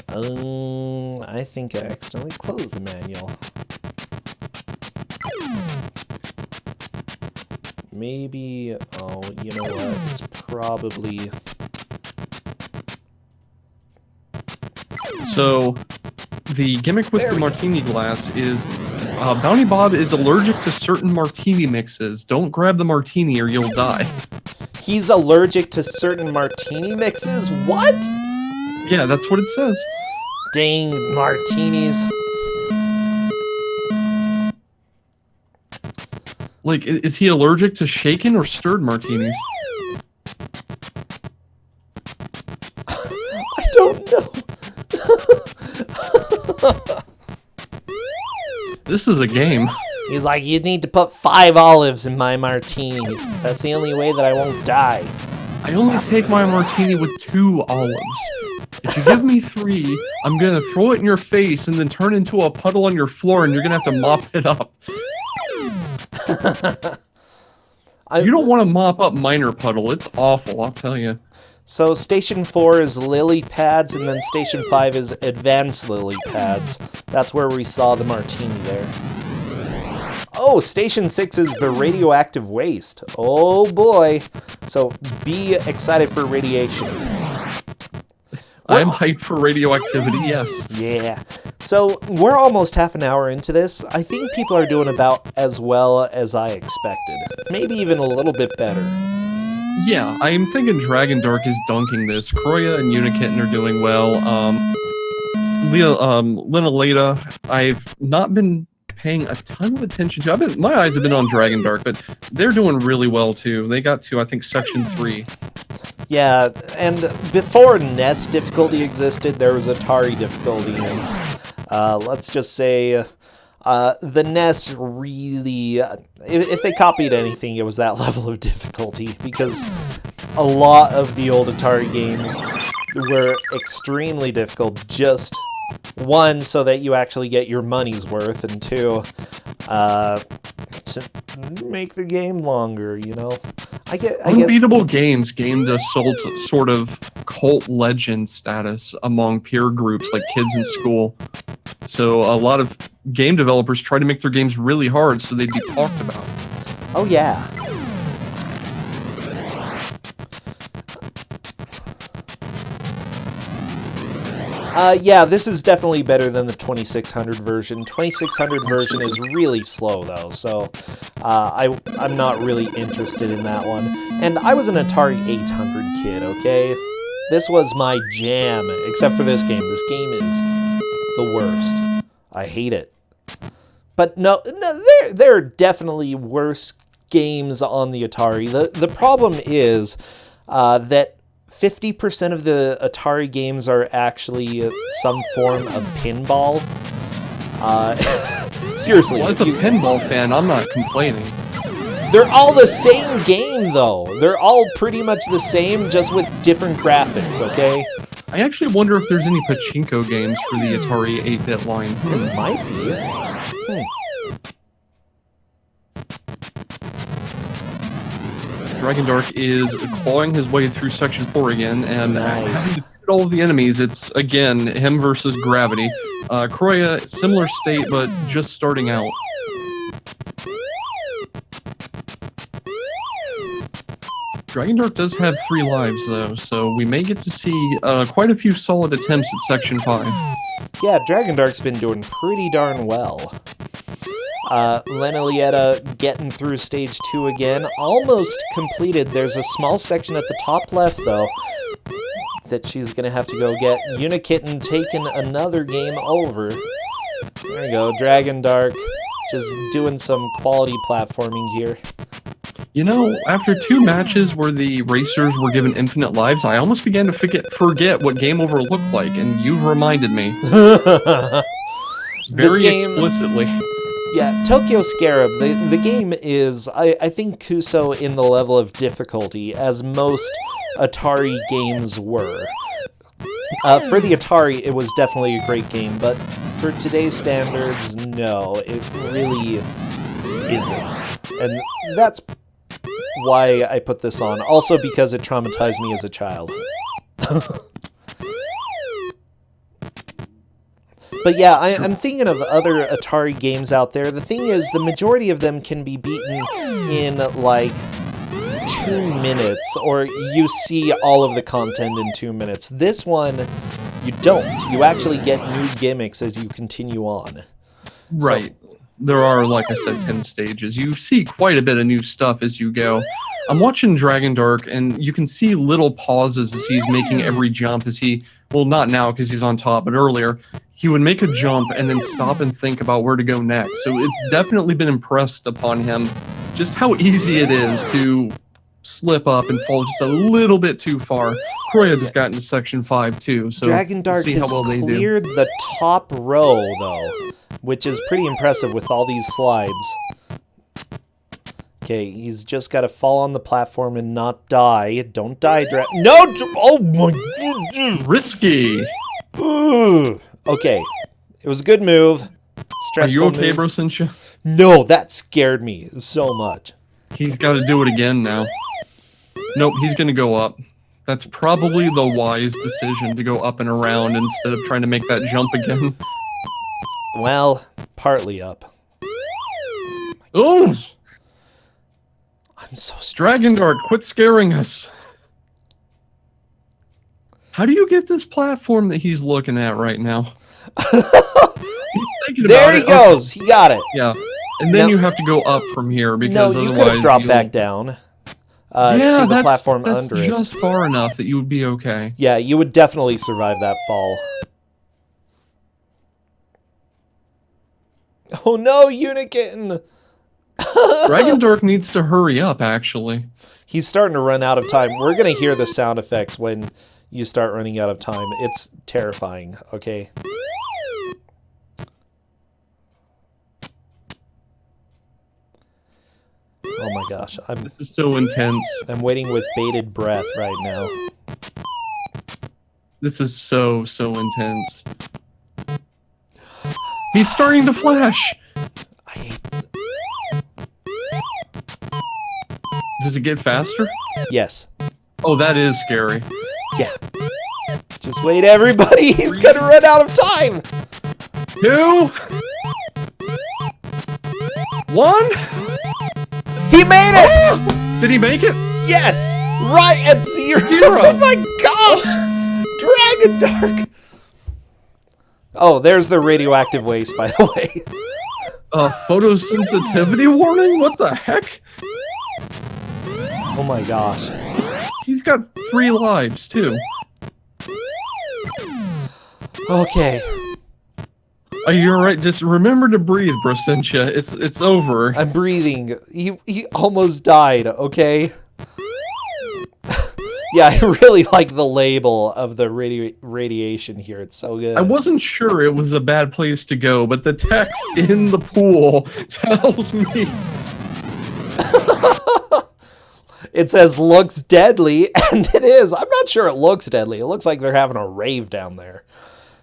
Speaker 1: I think I accidentally closed the manual. Maybe, oh, you know what, it's probably...
Speaker 2: So, the gimmick with the martini glass is, Bounty Bob is allergic to certain martini mixes. Don't grab the martini or you'll die.
Speaker 1: He's allergic to certain martini mixes? What?
Speaker 2: Yeah, that's what it says.
Speaker 1: Dang martinis.
Speaker 2: Like, is he allergic to shaken or stirred martinis?
Speaker 1: I don't know.
Speaker 2: This is a game.
Speaker 1: He's like, you need to put 5 olives in my martini. That's the only way that I won't die.
Speaker 2: I only take my martini with 2 olives. If you give me 3, I'm gonna throw it in your face and then turn into a puddle on your floor and you're gonna have to mop it up. You don't want to mop up minor puddle. It's awful, I'll tell you.
Speaker 1: So Station 4 is lily pads, and then Station 5 is advanced lily pads. That's where we saw the martini there. Oh, Station 6 is the radioactive waste. Oh boy. So be excited for radiation.
Speaker 2: I'm hyped for radioactivity, yes.
Speaker 1: Yeah. So we're almost half an hour into this. I think people are doing about as well as I expected. Maybe even a little bit better.
Speaker 2: Yeah, I'm thinking Dragon Dark is dunking this. Kroya and Unikitten are doing well. Linaleta, I've not been paying a ton of attention to. My eyes have been on Dragon Dark, but they're doing really well too. They got to, I think, section 3.
Speaker 1: Yeah, and before NES difficulty existed, there was Atari difficulty, and let's just say the NES really, if they copied anything, it was that level of difficulty, because a lot of the old Atari games were extremely difficult, just 1, so that you actually get your money's worth, and 2, to make the game longer, you know? I guess
Speaker 2: Unbeatable Games gained a sort of cult legend status among peer groups like kids in school. So a lot of game developers try to make their games really hard so they'd be talked about.
Speaker 1: Oh yeah. Yeah, this is definitely better than the 2600 version. 2600 version is really slow, though, so I'm not really interested in that one. And I was an Atari 800 kid, okay? This was my jam, except for this game. This game is the worst. I hate it. But no, there are definitely worse games on the Atari. The problem is that 50% of the Atari games are actually some form of pinball. Seriously.
Speaker 2: Well, as a pinball fan, I'm not complaining.
Speaker 1: They're all the same game, though. They're all pretty much the same, just with different graphics, okay?
Speaker 2: I actually wonder if there's any pachinko games for the Atari 8-bit line.
Speaker 1: There might be.
Speaker 2: Dragon Dark is clawing his way through Section 4 again, and having defeated all of the enemies, it's, again, him versus Gravity. Kroya, similar state, but just starting out. Dragon Dark does have 3 lives, though, so we may get to see quite a few solid attempts at Section 5.
Speaker 1: Yeah, Dragon Dark's been doing pretty darn well. Lenolietta getting through stage 2 again. Almost completed. There's a small section at the top left, though, that she's going to have to go get. Unikitten taking another game over. There you go. Dragon Dark just doing some quality platforming here.
Speaker 2: You know, after 2 matches where the racers were given infinite lives, I almost began to forget what game over looked like, and you've reminded me. Very explicitly.
Speaker 1: Yeah, Tokyo Scarab, the game is, I think, Kuso in the level of difficulty, as most Atari games were. For the Atari, it was definitely a great game, but for today's standards, no, it really isn't. And that's why I put this on. Also because it traumatized me as a child. But yeah, I'm thinking of other Atari games out there. The thing is, the majority of them can be beaten in, like, 2 minutes, or you see all of the content in 2 minutes. This one, you don't. You actually get new gimmicks as you continue on.
Speaker 2: Right. So, there are, like I said, 10 stages. You see quite a bit of new stuff as you go. I'm watching Dragon Dark, and you can see little pauses as he's making every jump as he... Well, not now because he's on top, but earlier, he would make a jump and then stop and think about where to go next. So it's definitely been impressed upon him just how easy it is to slip up and fall just a little bit too far. Kroya just got into section 5 too, so
Speaker 1: Dragon Dark has cleared the top row, though, which is pretty impressive with all these slides. Okay, he's just got to fall on the platform and not die. Don't die, No! Oh my...
Speaker 2: Risky!
Speaker 1: Okay, it was a good move. Stressful.
Speaker 2: Are you okay,
Speaker 1: move.
Speaker 2: Brossentia?
Speaker 1: No, that scared me so much.
Speaker 2: He's got to do it again now. Nope, he's going to go up. That's probably the wise decision, to go up and around instead of trying to make that jump again.
Speaker 1: Well, partly up.
Speaker 2: Oh!
Speaker 1: I'm so stressed.
Speaker 2: Dragon Dark, quit scaring us. How do you get this platform that he's looking at right now?
Speaker 1: There he goes. He got it.
Speaker 2: Yeah. And then you have to go up from here because
Speaker 1: you
Speaker 2: otherwise
Speaker 1: could have dropped back down to the platform under it.
Speaker 2: That's just far enough that you would be okay.
Speaker 1: Yeah, you would definitely survive that fall. Oh no, Unikitten!
Speaker 2: Dragon Dark needs to hurry up, actually.
Speaker 1: He's starting to run out of time. We're going to hear the sound effects when you start running out of time. It's terrifying, okay? Oh my gosh.
Speaker 2: This is so intense.
Speaker 1: I'm waiting with bated breath right now.
Speaker 2: This is so intense. He's starting to flash!
Speaker 1: I hate...
Speaker 2: Does it get faster?
Speaker 1: Yes.
Speaker 2: Oh, that is scary.
Speaker 1: Yeah. Just wait, everybody! He's gonna run out of time!
Speaker 2: 2 1
Speaker 1: He made it!
Speaker 2: Did he make it?
Speaker 1: Yes! Right at 0! Oh my gosh! Dragon Dark! Oh, there's the radioactive waste, by the way.
Speaker 2: Photosensitivity warning? What the heck?
Speaker 1: Oh my gosh.
Speaker 2: He's got 3 lives, too.
Speaker 1: Okay.
Speaker 2: You're right. Just remember to breathe, Brossentia. It's over.
Speaker 1: I'm breathing. He almost died, okay? Yeah, I really like the label of the radiation here. It's so good.
Speaker 2: I wasn't sure it was a bad place to go, but the text in the pool tells me.
Speaker 1: It says, looks deadly, and it is. I'm not sure it looks deadly. It looks like they're having a rave down there.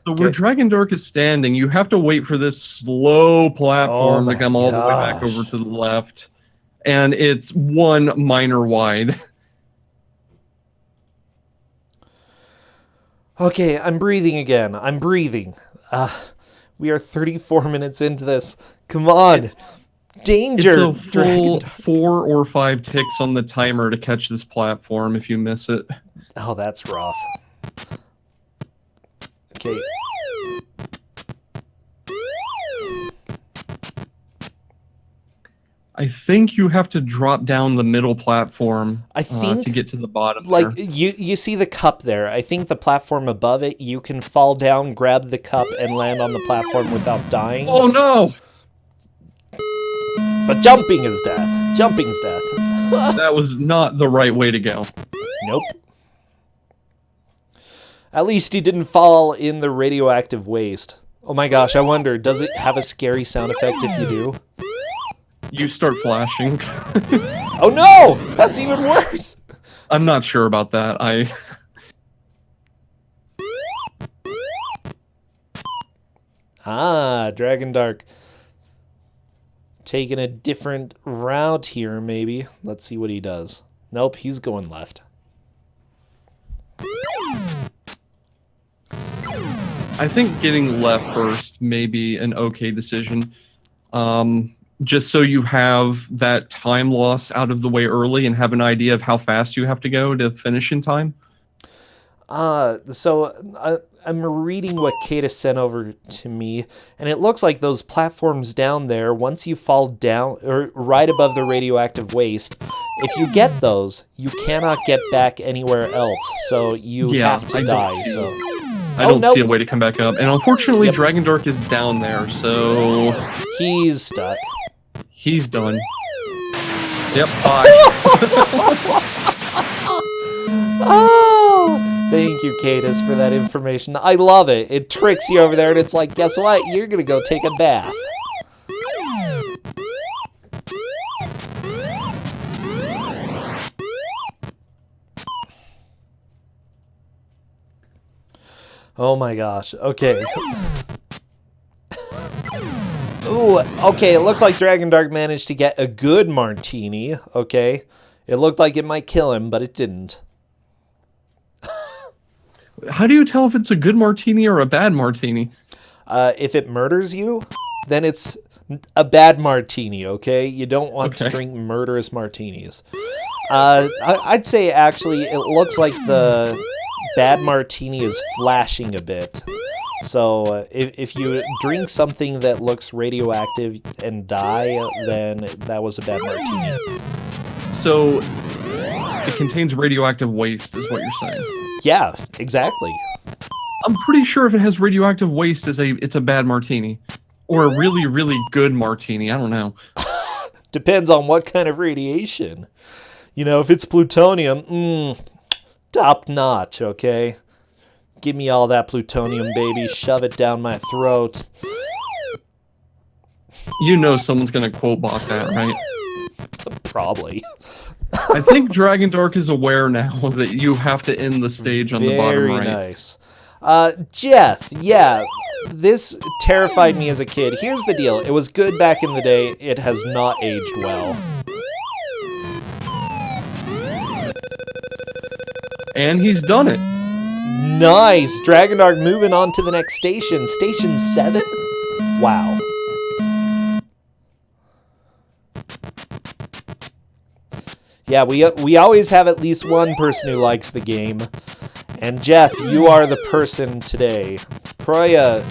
Speaker 2: So where Dragon Dark is standing, you have to wait for this slow platform to come all the way back over to the left. And it's 1 minor wide.
Speaker 1: Okay, I'm breathing again. I'm breathing. We are 34 minutes into this. Come on. Danger!
Speaker 2: It's a full 4 or 5 ticks on the timer to catch this platform if you miss it.
Speaker 1: Oh, that's rough. Okay.
Speaker 2: I think you have to drop down the middle platform
Speaker 1: I think,
Speaker 2: to get to the bottom
Speaker 1: like,
Speaker 2: there.
Speaker 1: you see the cup there. I think the platform above it, you can fall down, grab the cup, and land on the platform without dying.
Speaker 2: Oh, no!
Speaker 1: But jumping is death. Jumping's death.
Speaker 2: That was not the right way to go.
Speaker 1: Nope. At least he didn't fall in the radioactive waste. Oh my gosh, I wonder, does it have a scary sound effect if you do?
Speaker 2: You start flashing.
Speaker 1: Oh no! That's even worse!
Speaker 2: I'm not sure about that.
Speaker 1: Ah, Dragon Dark. Taking a different route here, maybe. Let's see what he does. Nope, he's going left.
Speaker 2: I think getting left first may be an okay decision. Just so you have that time loss out of the way early and have an idea of how fast you have to go to finish in time.
Speaker 1: So I'm reading what Kata sent over to me, and it looks like those platforms down there, once you fall down, or right above the radioactive waste, if you get those, you cannot get back anywhere else, so you have to die.
Speaker 2: I don't see a way to come back up, and unfortunately Dragon Dark is down there, so...
Speaker 1: He's stuck.
Speaker 2: He's done. Yep, bye.
Speaker 1: Oh! Thank you, Cadus, for that information. I love it. It tricks you over there, and it's like, guess what? You're gonna go take a bath. Oh my gosh. Okay. Ooh, okay, it looks like Dragon Dark managed to get a good martini, okay? It looked like it might kill him, but it didn't.
Speaker 2: How do you tell if it's a good martini or a bad martini?
Speaker 1: If it murders you, then it's a bad martini, okay? You don't want to drink murderous martinis. I'd say, actually, it looks like the bad martini is flashing a bit. So if you drink something that looks radioactive and die, then that was a bad martini.
Speaker 2: So it contains radioactive waste, is what you're saying?
Speaker 1: Yeah, exactly.
Speaker 2: I'm pretty sure if it has radioactive waste, it's a bad martini. Or a really, really good martini. I don't know.
Speaker 1: Depends on what kind of radiation. You know, if it's plutonium, top notch, okay? Give me all that plutonium, baby. Shove it down my throat.
Speaker 2: You know someone's gonna quote bot that, right?
Speaker 1: Probably.
Speaker 2: I think Dragon Dark is aware now that you have to end the stage on the bottom right.
Speaker 1: Very nice. Jeff, yeah, this terrified me as a kid. Here's the deal. It was good back in the day. It has not aged well.
Speaker 2: And he's done it.
Speaker 1: Nice! Dragon Dark moving on to the next station. Station 7? Wow. Yeah, we always have at least one person who likes the game. And Jeff, you are the person today. Kroya,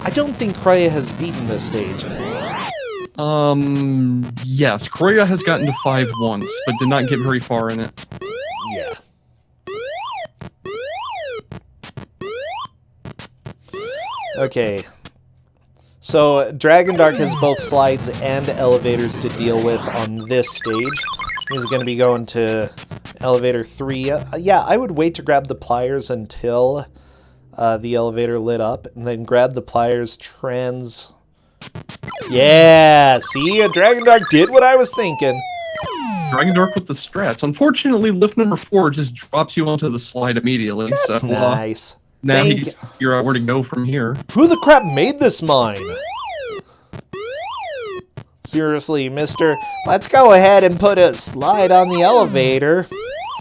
Speaker 1: I don't think Kroya has beaten this stage.
Speaker 2: Yes, Kroya has gotten to 5 once, but did not get very far in it.
Speaker 1: Yeah. Okay. So, Dragon Dark has both slides and elevators to deal with on this stage. He's going to be going to elevator 3. Yeah, I would wait to grab the pliers until the elevator lit up, and then grab the pliers Yeah, see? Dragon Dark did what I was thinking.
Speaker 2: Dragon Dark with the strats. Unfortunately, lift number 4 just drops you onto the slide immediately.
Speaker 1: That's
Speaker 2: so,
Speaker 1: nice.
Speaker 2: Now he gets to figure out where to go from here.
Speaker 1: Who the crap made this mine? Seriously, mister. Let's go ahead and put a slide on the elevator.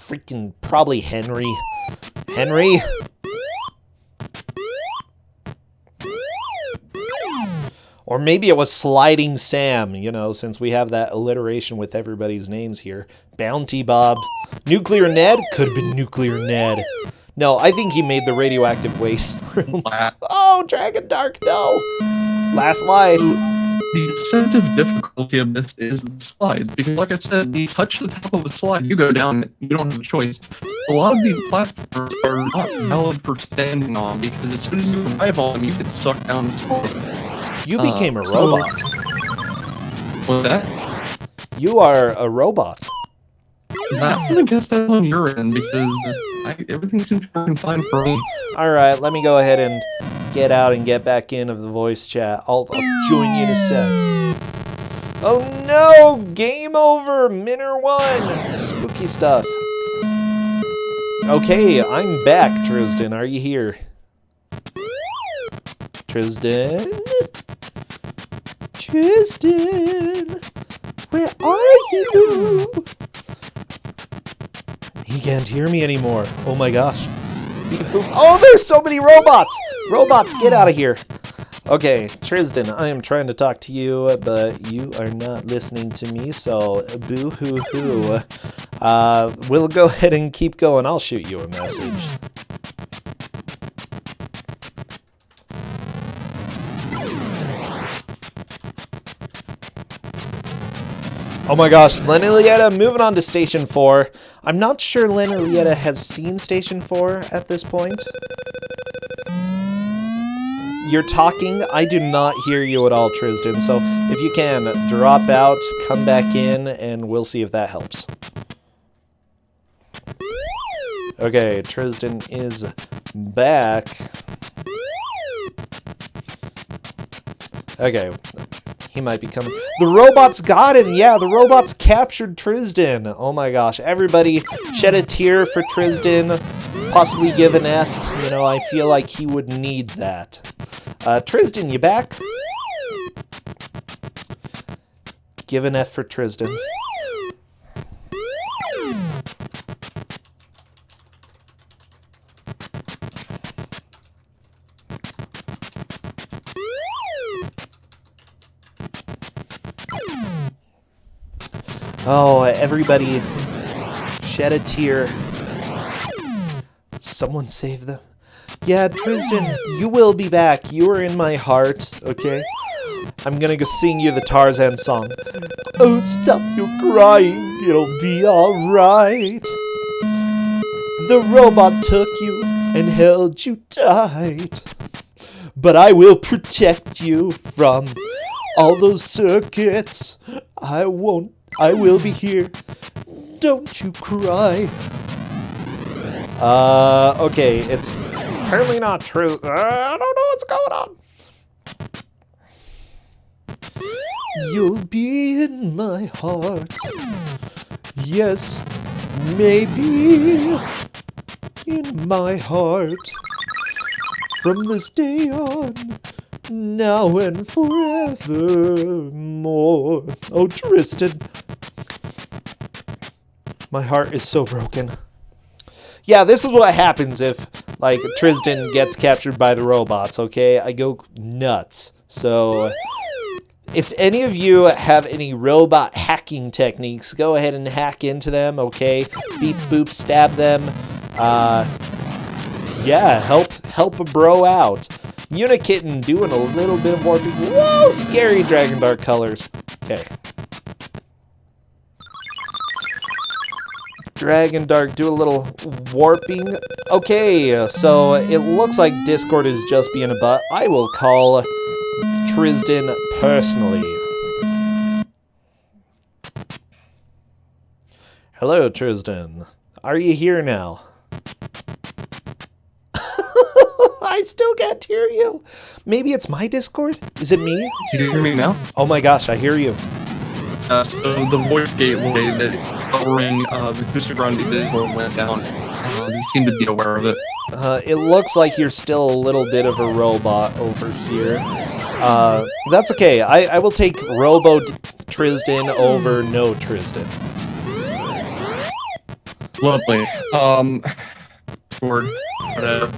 Speaker 1: Freaking probably Henry. Henry? Or maybe it was Sliding Sam, you know, since we have that alliteration with everybody's names here. Bounty Bob. Nuclear Ned? Could have been Nuclear Ned. No, I think he made the radioactive waste room. Oh, Dragon Dark, no! Last life.
Speaker 2: the incentive difficulty of this is the slides, because like I said, you touch the top of a slide, you go down, you don't have a choice. A lot of these platforms are not valid for standing on, because as soon as you arrive on them, you get sucked down the slide.
Speaker 1: You became a robot.
Speaker 2: What's that?
Speaker 1: You are a robot.
Speaker 2: I'm gonna guess that on your end, because everything seems working fine for me.
Speaker 1: Alright, let me go ahead and get out and get back in of the voice chat. I'll join you in a sec. Oh no! Game over! Minor won! Spooky stuff. Okay, I'm back, Tristan. Are you here? Tristan? Tristan? Where are you? He can't hear me anymore. Oh my gosh. Oh, there's so many robots! Robots, get out of here. Okay, Tristan, I am trying to talk to you, but you are not listening to me, so boo-hoo-hoo. We'll go ahead and keep going. I'll shoot you a message. Oh my gosh, Lenilietta moving on to Station 4. I'm not sure Lenilietta has seen Station 4 at this point. You're talking, I do not hear you at all, Tristan, so if you can, drop out, come back in, and we'll see if that helps. Okay, Tristan is back. Okay. He might be coming. The robots got him! Yeah, the robots captured Tristan! Oh my gosh. Everybody shed a tear for Tristan. Possibly give an F. You know, I feel like he would need that. Tristan, you back? Give an F for Tristan. Oh, everybody shed a tear. Someone save them. Yeah, Tristan, you will be back. You are in my heart, okay? I'm gonna go sing you the Tarzan song. Oh, stop your crying. It'll be alright. The robot took you and held you tight. But I will protect you from all those circuits. I will be here. Don't you cry. Okay, it's apparently not true. I don't know what's going on. You'll be in my heart. Yes, maybe in my heart. From this day on, now and forevermore. Oh, Tristan. My heart is so broken. Yeah, this is what happens if, like, Tristan gets captured by the robots, okay? I go nuts. So, if any of you have any robot hacking techniques, go ahead and hack into them, okay? Beep, boop, stab them. Yeah, help a bro out. Unikitten doing a little bit of warping. Whoa, scary Dragon Dark colors. Okay. Dragon Dark, do a little warping. Okay, so it looks like Discord is just being a butt. I will call Tristan personally. Hello, Tristan. Are you here now? I still can't hear you. Maybe it's my Discord? Is it me?
Speaker 2: Can you hear me now?
Speaker 1: Oh my gosh, I hear you.
Speaker 2: So the voice gateway that covering the Kusogrand3 Discord went down. They seem to be aware of it.
Speaker 1: It looks like you're still a little bit of a robot over here. That's okay. I will take Robo Tristan over no Tristan.
Speaker 2: Lovely. Word. Whatever.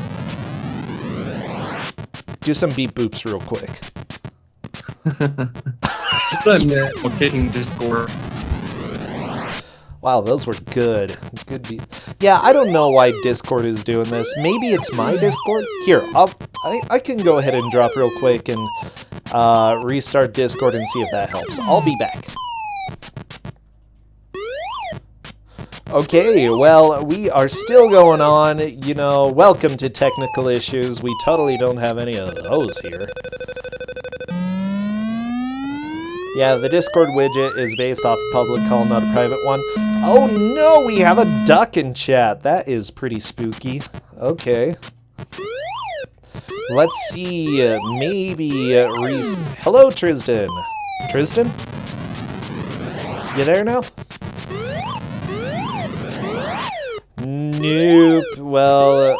Speaker 1: Do some beep boops real quick.
Speaker 2: Kicking Discord.
Speaker 1: Wow, those were good. Good beat. Yeah, I don't know why Discord is doing this. Maybe it's my Discord. Here, I can go ahead and drop real quick and restart Discord and see if that helps. I'll be back. Okay, well, we are still going on. You know, welcome to technical issues. We totally don't have any of those here. Yeah, the Discord widget is based off a public call, not a private one. Oh no, we have a duck in chat. That is pretty spooky. Okay. Let's see, maybe Reese. Hello, Tristan. Tristan? You there now? Nope. Well,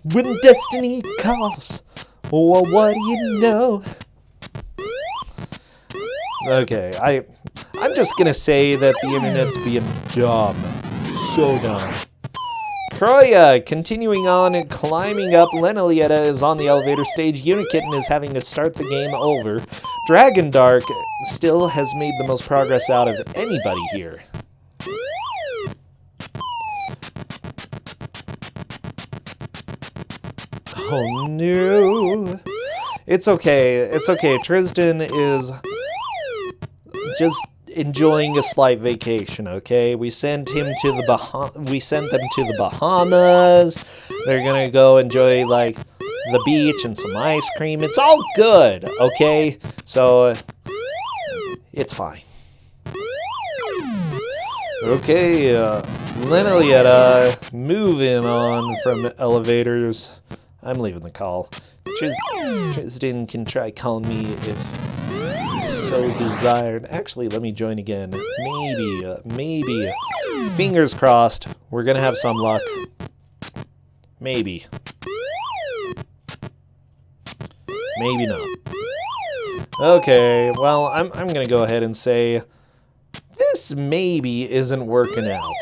Speaker 1: when destiny calls, well, what do you know? Okay, I'm just gonna say that the internet's being dumb. So dumb. Kroya, continuing on and climbing up. Lenalietta is on the elevator stage. Unikitten is having to start the game over. Dragon Dark still has made the most progress out of anybody here. Oh no. It's okay. It's okay. Tristan is just enjoying a slight vacation, okay? We sent him to the we sent them to the Bahamas. They're gonna go enjoy like the beach and some ice cream. It's all good, okay? So it's fine. Okay, Lenalietta, moving on from elevators. I'm leaving the call. Tristan can try calling me if so desired. Actually, let me join again. Maybe. Fingers crossed. We're gonna have some luck. Maybe. Maybe not. Okay, well, I'm gonna go ahead and say this maybe isn't working out.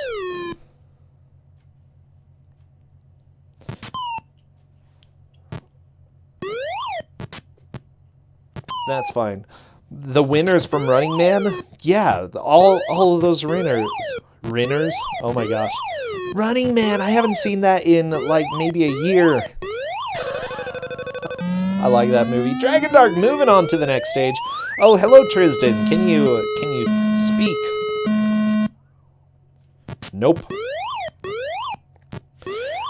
Speaker 1: That's fine. The winners from Running Man? Yeah, all of those winners. Oh my gosh. Running Man, I haven't seen that in like maybe a year. I like that movie. Dragon Dark, moving on to the next stage. Oh, hello Tristan. Can you speak? Nope.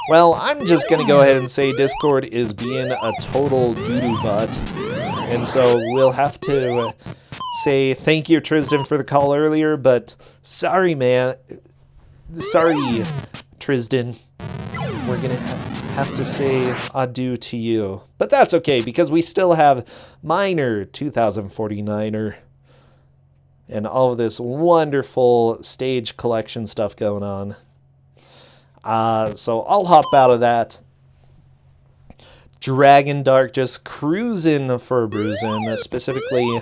Speaker 1: Well, I'm just gonna go ahead and say Discord is being a total doo-doo butt. And so we'll have to say thank you, Tristan, for the call earlier, but sorry, man. Sorry, Tristan. We're going to have to say adieu to you. But that's okay, because we still have Miner 2049er and all of this wonderful stage collection stuff going on. So I'll hop out of that. Dragon Dark just cruising for a bruising, specifically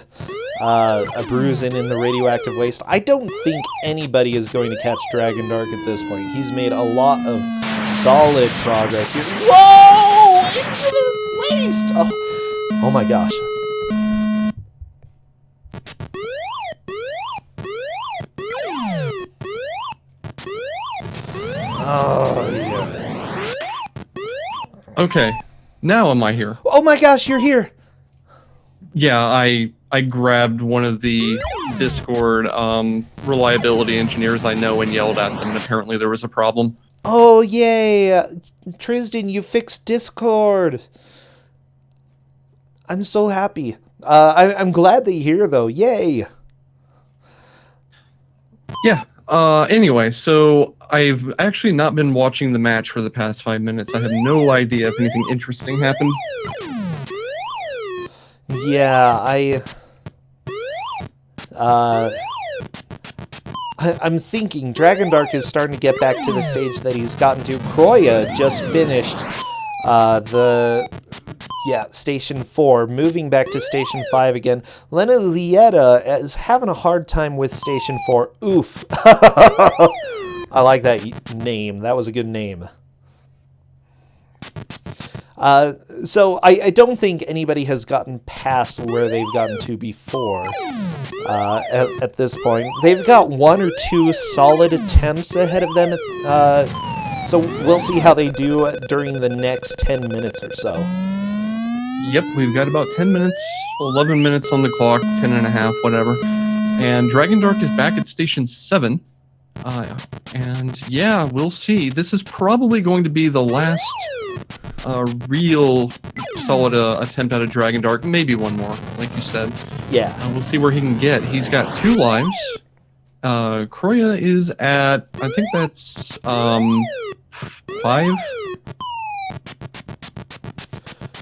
Speaker 1: a bruising in the radioactive waste. I don't think anybody is going to catch Dragon Dark at this point. He's made a lot of solid progress here. Whoa! Into the waste! Oh my gosh. Oh, yeah.
Speaker 2: Okay. Now am I here?
Speaker 1: Oh my gosh, you're here!
Speaker 2: Yeah, I grabbed one of the Discord reliability engineers I know and yelled at them, and apparently there was a problem.
Speaker 1: Oh, yay! Tristan, you fixed Discord! I'm so happy. I'm glad that you're here, though. Yay!
Speaker 2: Yeah. Anyway, so I've actually not been watching the match for the past 5 minutes. I have no idea if anything interesting happened.
Speaker 1: Yeah, I'm thinking Dragon Dark is starting to get back to the stage that he's gotten to. Kroya just finished Station 4, moving back to Station 5 again. Lenalietta is having a hard time with Station 4. Oof. I like that name. That was a good name. So I don't think anybody has gotten past where they've gotten to before at this point. They've got 1 or 2 solid attempts ahead of them. So we'll see how they do during the next 10 minutes or so.
Speaker 2: Yep, we've got about 10 minutes, 11 minutes on the clock, 10 and a half, whatever. And Dragon Dark is back at Station 7. And yeah, we'll see. This is probably going to be the last real solid attempt at a Dragon Dark. Maybe one more, like you said.
Speaker 1: Yeah.
Speaker 2: We'll see where he can get. He's got 2 lives. Kroya is at, I think that's 5.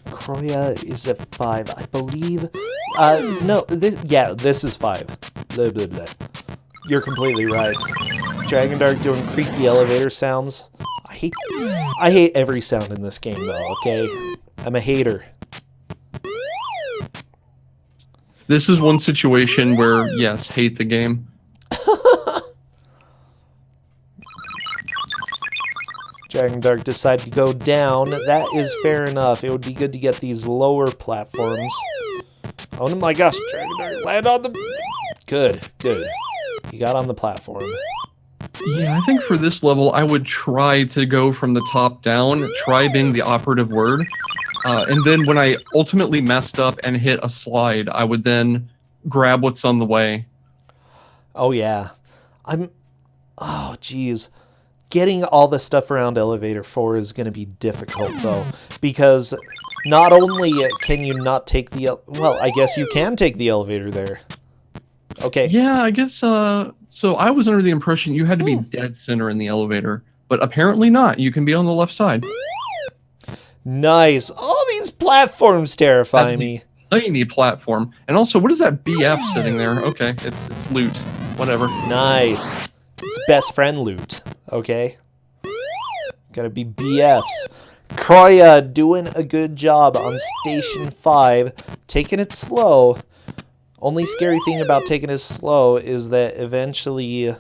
Speaker 1: Kroya is at 5, I believe. No, this is 5. Blah, blah, blah. You're completely right. Dragon Dark doing creaky elevator sounds. I hate every sound in this game, though, okay? I'm a hater.
Speaker 2: This is one situation where, yes, hate the game.
Speaker 1: Dragon Dark decided to go down. That is fair enough. It would be good to get these lower platforms. Oh my gosh, Dragon Dark, land on the... Good, good. He got on the platform.
Speaker 2: Yeah, I think for this level, I would try to go from the top down, try being the operative word. And then when I ultimately messed up and hit a slide, I would then grab what's on the way.
Speaker 1: Oh, yeah. Oh, geez. Getting all the stuff around Elevator 4 is going to be difficult, though. Because not only can you not take the... Well, I guess you can take the elevator there. Okay.
Speaker 2: Yeah, I guess... So I was under the impression you had to be dead center in the elevator. But apparently not. You can be on the left side.
Speaker 1: Nice. All these platforms terrify me.
Speaker 2: Tiny platform. And also, what is that BF sitting there? Okay, it's loot. Whatever.
Speaker 1: Nice. It's best friend loot. Okay. Gotta be BFs. Kroya doing a good job on Station 5. Taking it slow. Only scary thing about taking it slow is that eventually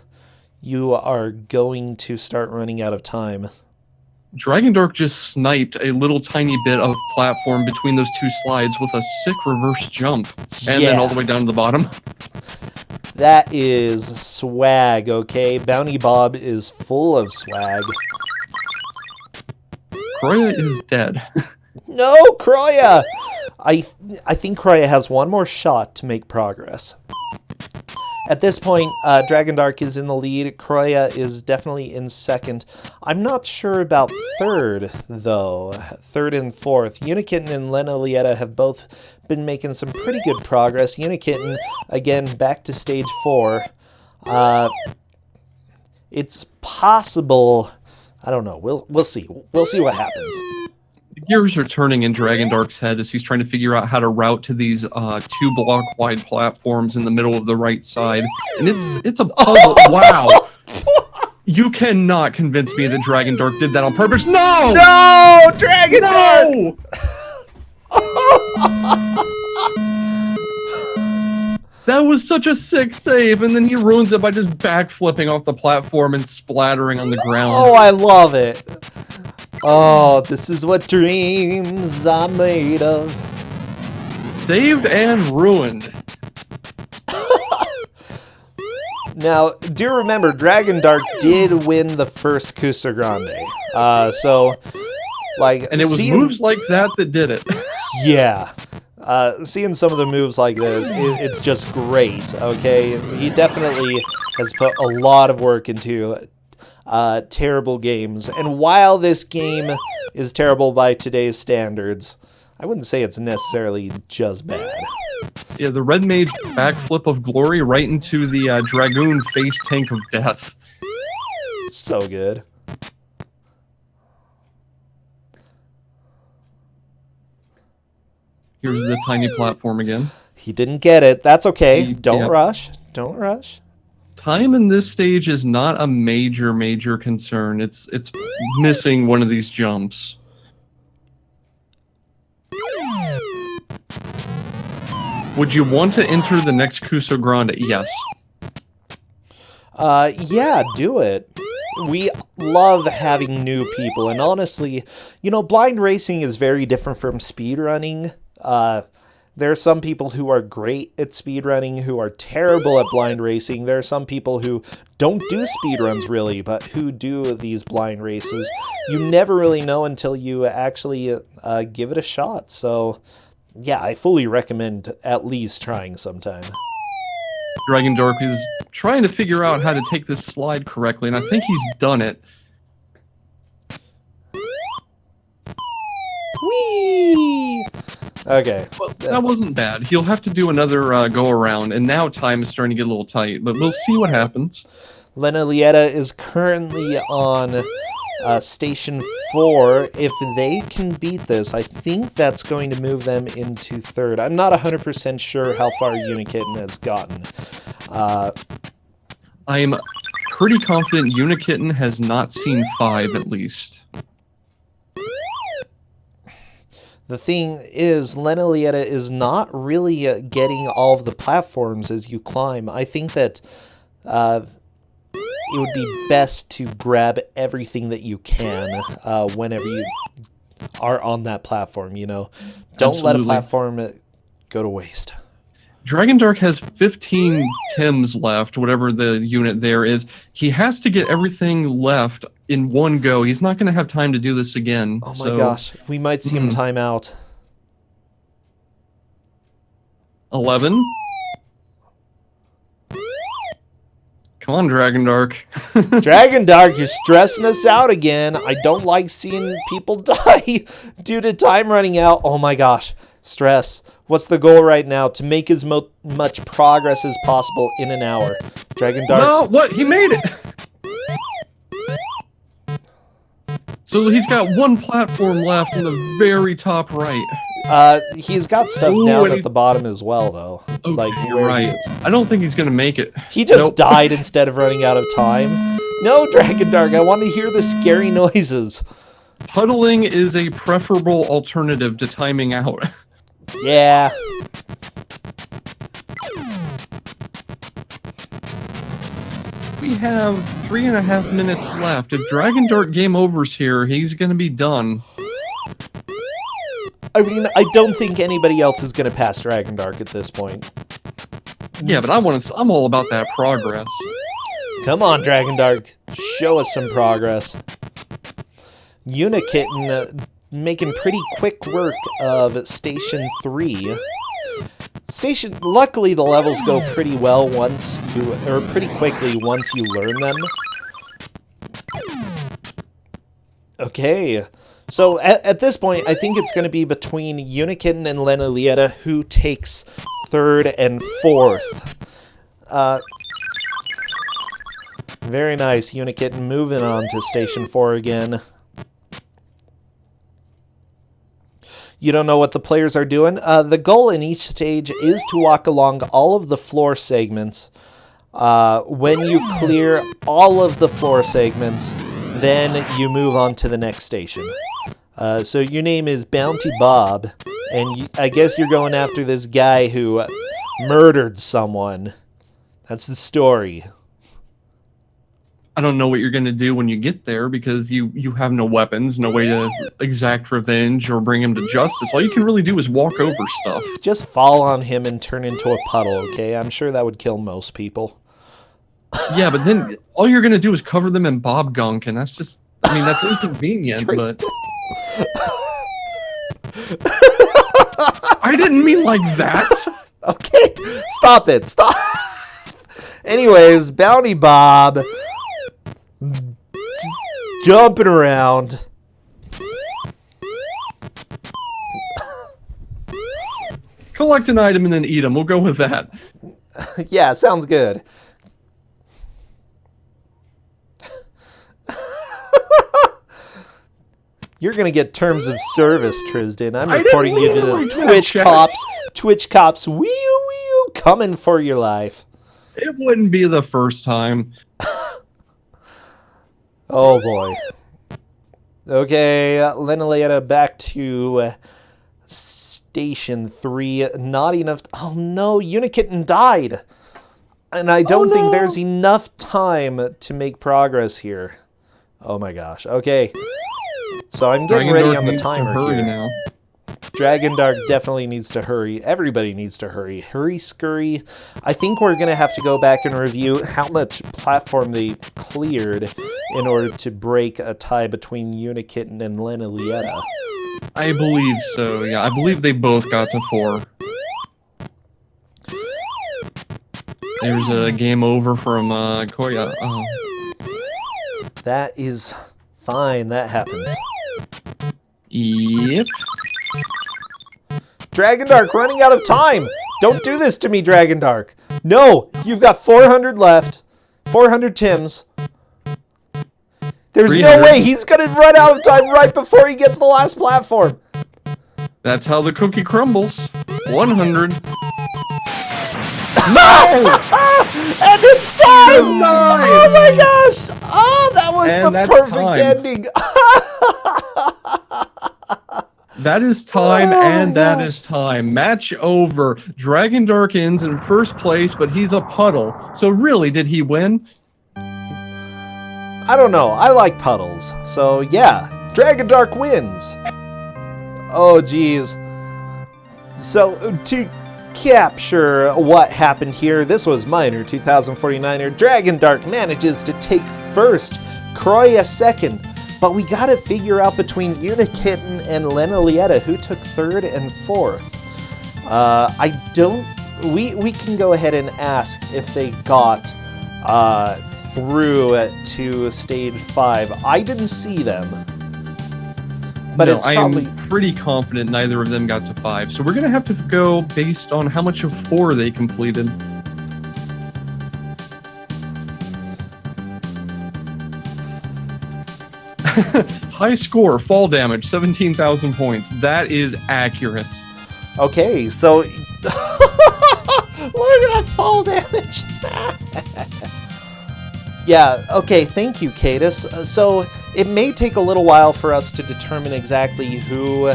Speaker 1: you are going to start running out of time.
Speaker 2: Dragon Dark just sniped a little tiny bit of platform between those 2 slides with a sick reverse jump. And then all the way down to the bottom.
Speaker 1: That is swag, okay? Bounty Bob is full of swag.
Speaker 2: Kroya is dead.
Speaker 1: No, Kroya! I think Kroya has one more shot to make progress. At this point, Dragon Dark is in the lead. Kroya is definitely in second. I'm not sure about third, though. Third and fourth. Unikitten and Lena Lieta have both been making some pretty good progress. Unikitten, again, back to stage 4. It's possible... I don't know. We'll see. We'll see what happens.
Speaker 2: The gears are turning in Dragon Dark's head as he's trying to figure out how to route to these 2 block wide platforms in the middle of the right side. And it's a puzzle. Wow. You cannot convince me that Dragon Dark did that on purpose. No!
Speaker 1: No! Dragon Dark!
Speaker 2: That was such a sick save, and then he ruins it by just backflipping off the platform and splattering on the ground.
Speaker 1: Oh, I love it. Oh, this is what dreams are made of.
Speaker 2: Saved and ruined.
Speaker 1: Now, do remember, Dragon Dark did win the first Kusogrand. So, like...
Speaker 2: And it was moves like that did it.
Speaker 1: Yeah. Seeing some of the moves like this, it's just great, okay? He definitely has put a lot of work into terrible games. And while this game is terrible by today's standards, I wouldn't say it's necessarily just bad.
Speaker 2: Yeah, the Red Mage backflip of glory right into the Dragoon face tank of death.
Speaker 1: So good.
Speaker 2: Here's the tiny platform again.
Speaker 1: He didn't get it. That's okay. Don't rush. Don't rush.
Speaker 2: Time in this stage is not a major concern. It's missing one of these jumps. Would you want to enter the next Kusogrand? Yes.
Speaker 1: Yeah, do it. We love having new people, and honestly, you know, blind racing is very different from speedrunning. There are some people who are great at speedrunning, who are terrible at blind racing. There are some people who don't do speedruns really, but who do these blind races. You never really know until you actually give it a shot. So Yeah, I fully recommend at least trying sometime.
Speaker 2: Dragon Dark is trying to figure out how to take this slide correctly, and I think he's done it.
Speaker 1: Whee! Okay.
Speaker 2: Well, that wasn't bad. He'll have to do another go-around, and now time is starting to get a little tight, but we'll see what happens.
Speaker 1: Lena Lieta is currently on Station 4. If they can beat this, I think that's going to move them into 3rd. I'm not 100% sure how far Unikitten has gotten.
Speaker 2: I'm pretty confident Unikitten has not seen 5, at least.
Speaker 1: The thing is, Lena Lieta is not really getting all of the platforms as you climb. I think that it would be best to grab everything that you can whenever you are on that platform, you know. Don't let a platform go to waste.
Speaker 2: Dragon Dark has 15 Tims left, whatever the unit there is. He has to get everything left in one go. He's not going to have time to do this again.
Speaker 1: Oh my gosh, we might see him time out.
Speaker 2: 11. Come on, Dragon Dark.
Speaker 1: Dragon Dark, you're stressing us out again. I don't like seeing people die due to time running out. Oh my gosh, stress. What's the goal right now? To make as much progress as possible in an hour. Dragon Dark.
Speaker 2: No, what? He made it. So he's got one platform left in the very top right.
Speaker 1: He's got stuff down at the bottom as well, though.
Speaker 2: Okay,
Speaker 1: like,
Speaker 2: you're right. I don't think he's going to make it.
Speaker 1: He just died instead of running out of time. No, Dragon Dark, I want to hear the scary noises.
Speaker 2: Huddling is a preferable alternative to timing out.
Speaker 1: Yeah.
Speaker 2: We have 3.5 minutes left. If Dragon Dark game over's here, he's going to be done.
Speaker 1: I mean, I don't think anybody else is going to pass Dragon Dark at this point.
Speaker 2: Yeah, but I'm all about that progress.
Speaker 1: Come on, Dragon Dark. Show us some progress. Unikitten making pretty quick work of Station 3. Luckily, the levels go pretty well pretty quickly once you learn them. Okay. So, at this point, I think it's going to be between Unikitten and Lena Lieta who takes 3rd and 4th. Very nice. Unikitten moving on to Station 4 again. You don't know what the players are doing? The goal in each stage is to walk along all of the floor segments. When you clear all of the floor segments, then you move on to the next station. So your name is Bounty Bob, and I guess you're going after this guy who murdered someone. That's the story.
Speaker 2: I don't know what you're going to do when you get there because you have no weapons, no way to exact revenge or bring him to justice. All you can really do is walk over stuff.
Speaker 1: Just fall on him and turn into a puddle, okay? I'm sure that would kill most people.
Speaker 2: Yeah, but then all you're going to do is cover them in bob gunk, and that's just, I mean, that's inconvenient, but... I didn't mean like that.
Speaker 1: Okay, stop it, stop. Anyways, Bounty Bob... jumping around.
Speaker 2: Collect an item and then eat them. We'll go with that.
Speaker 1: Yeah, sounds good. You're going to get terms of service, Tristan. I'm reporting you to the Twitch cops. Twitch cops, wee-oo, coming for your life.
Speaker 2: It wouldn't be the first time.
Speaker 1: Oh, boy. Okay, Lena Lieta back to Station 3. Not enough... Oh, no, Unikitten died. And I don't think there's enough time to make progress here. Oh, my gosh. Okay. So I'm getting ready on the timer here.
Speaker 2: Now.
Speaker 1: Dragon Dark definitely needs to hurry. Everybody needs to hurry. Hurry, scurry. I think we're going to have to go back and review how much platform they cleared in order to break a tie between Unikitten and Lena Lieta.
Speaker 2: I believe so, yeah. I believe they both got to 4. There's a game over from Koya.
Speaker 1: That is fine. That happens.
Speaker 2: Yep.
Speaker 1: Dragon Dark running out of time. Don't do this to me, Dragon Dark. No, you've got 400 left. 400 Tims. There's no way he's going to run out of time right before he gets the last platform.
Speaker 2: That's how the cookie crumbles. 100. No!
Speaker 1: And it's time! Oh my gosh! Oh, that was the perfect ending.
Speaker 2: That is time, and that is time. Match over. Dragon Dark ends in first place, but he's a puddle. So really, did he win?
Speaker 1: I don't know. I like puddles. So yeah, Dragon Dark wins. Oh geez. So to capture what happened here, this was Miner 2049er. Dragon Dark manages to take first, Kroya second. But we gotta figure out between Unikitten and Lenalietta who took third and fourth. We can go ahead and ask if they got through to stage 5. I didn't see them. But no, it's probably...
Speaker 2: I'm pretty confident neither of them got to 5. So we're gonna have to go based on how much of 4 they completed. High score, fall damage, 17,000 points. That is accurate.
Speaker 1: Okay, so... Look at that fall damage! Yeah, okay, thank you, Cadus. So, it may take a little while for us to determine exactly who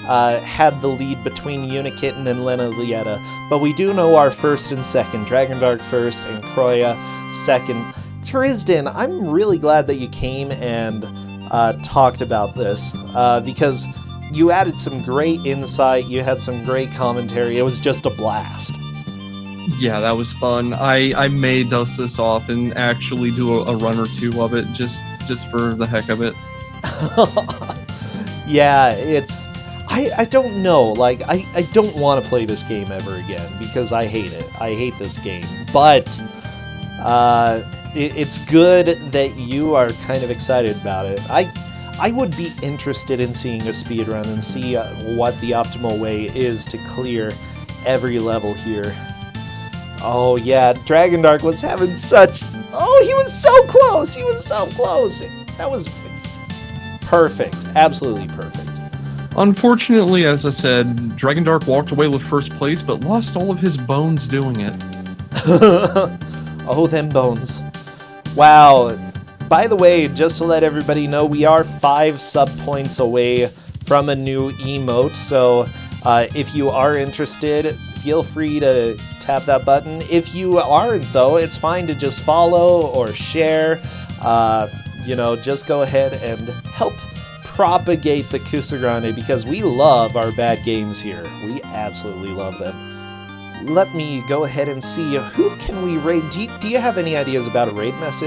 Speaker 1: had the lead between Unikitten and Lenalietta, but we do know our first and second. Dragon Dark first and Kroya second. Tristan, I'm really glad that you came and talked about this, because you added some great insight, you had some great commentary, it was just a blast.
Speaker 2: Yeah, that was fun. I may dust this off and actually do a run or two of it, just for the heck of it.
Speaker 1: Yeah, it's... I don't know, like, I don't want to play this game ever again, because I hate it. I hate this game, but... it's good that you are kind of excited about it. I would be interested in seeing a speedrun and see what the optimal way is to clear every level here. Oh yeah, Dragon Dark was having such... Oh, he was so close! He was so close! That was perfect. Absolutely perfect.
Speaker 2: Unfortunately, as I said, Dragon Dark walked away with first place, but lost all of his bones doing it.
Speaker 1: Oh, them bones. Wow. By the way, just to let everybody know, we are 5 sub-points away from a new emote, so if you are interested, feel free to tap that button. If you aren't, though, it's fine to just follow or share. You know, just go ahead and help propagate the Kusogrand3, because we love our bad games here. We absolutely love them. Let me go ahead and see, who can we raid? Do you have any ideas about a raid message?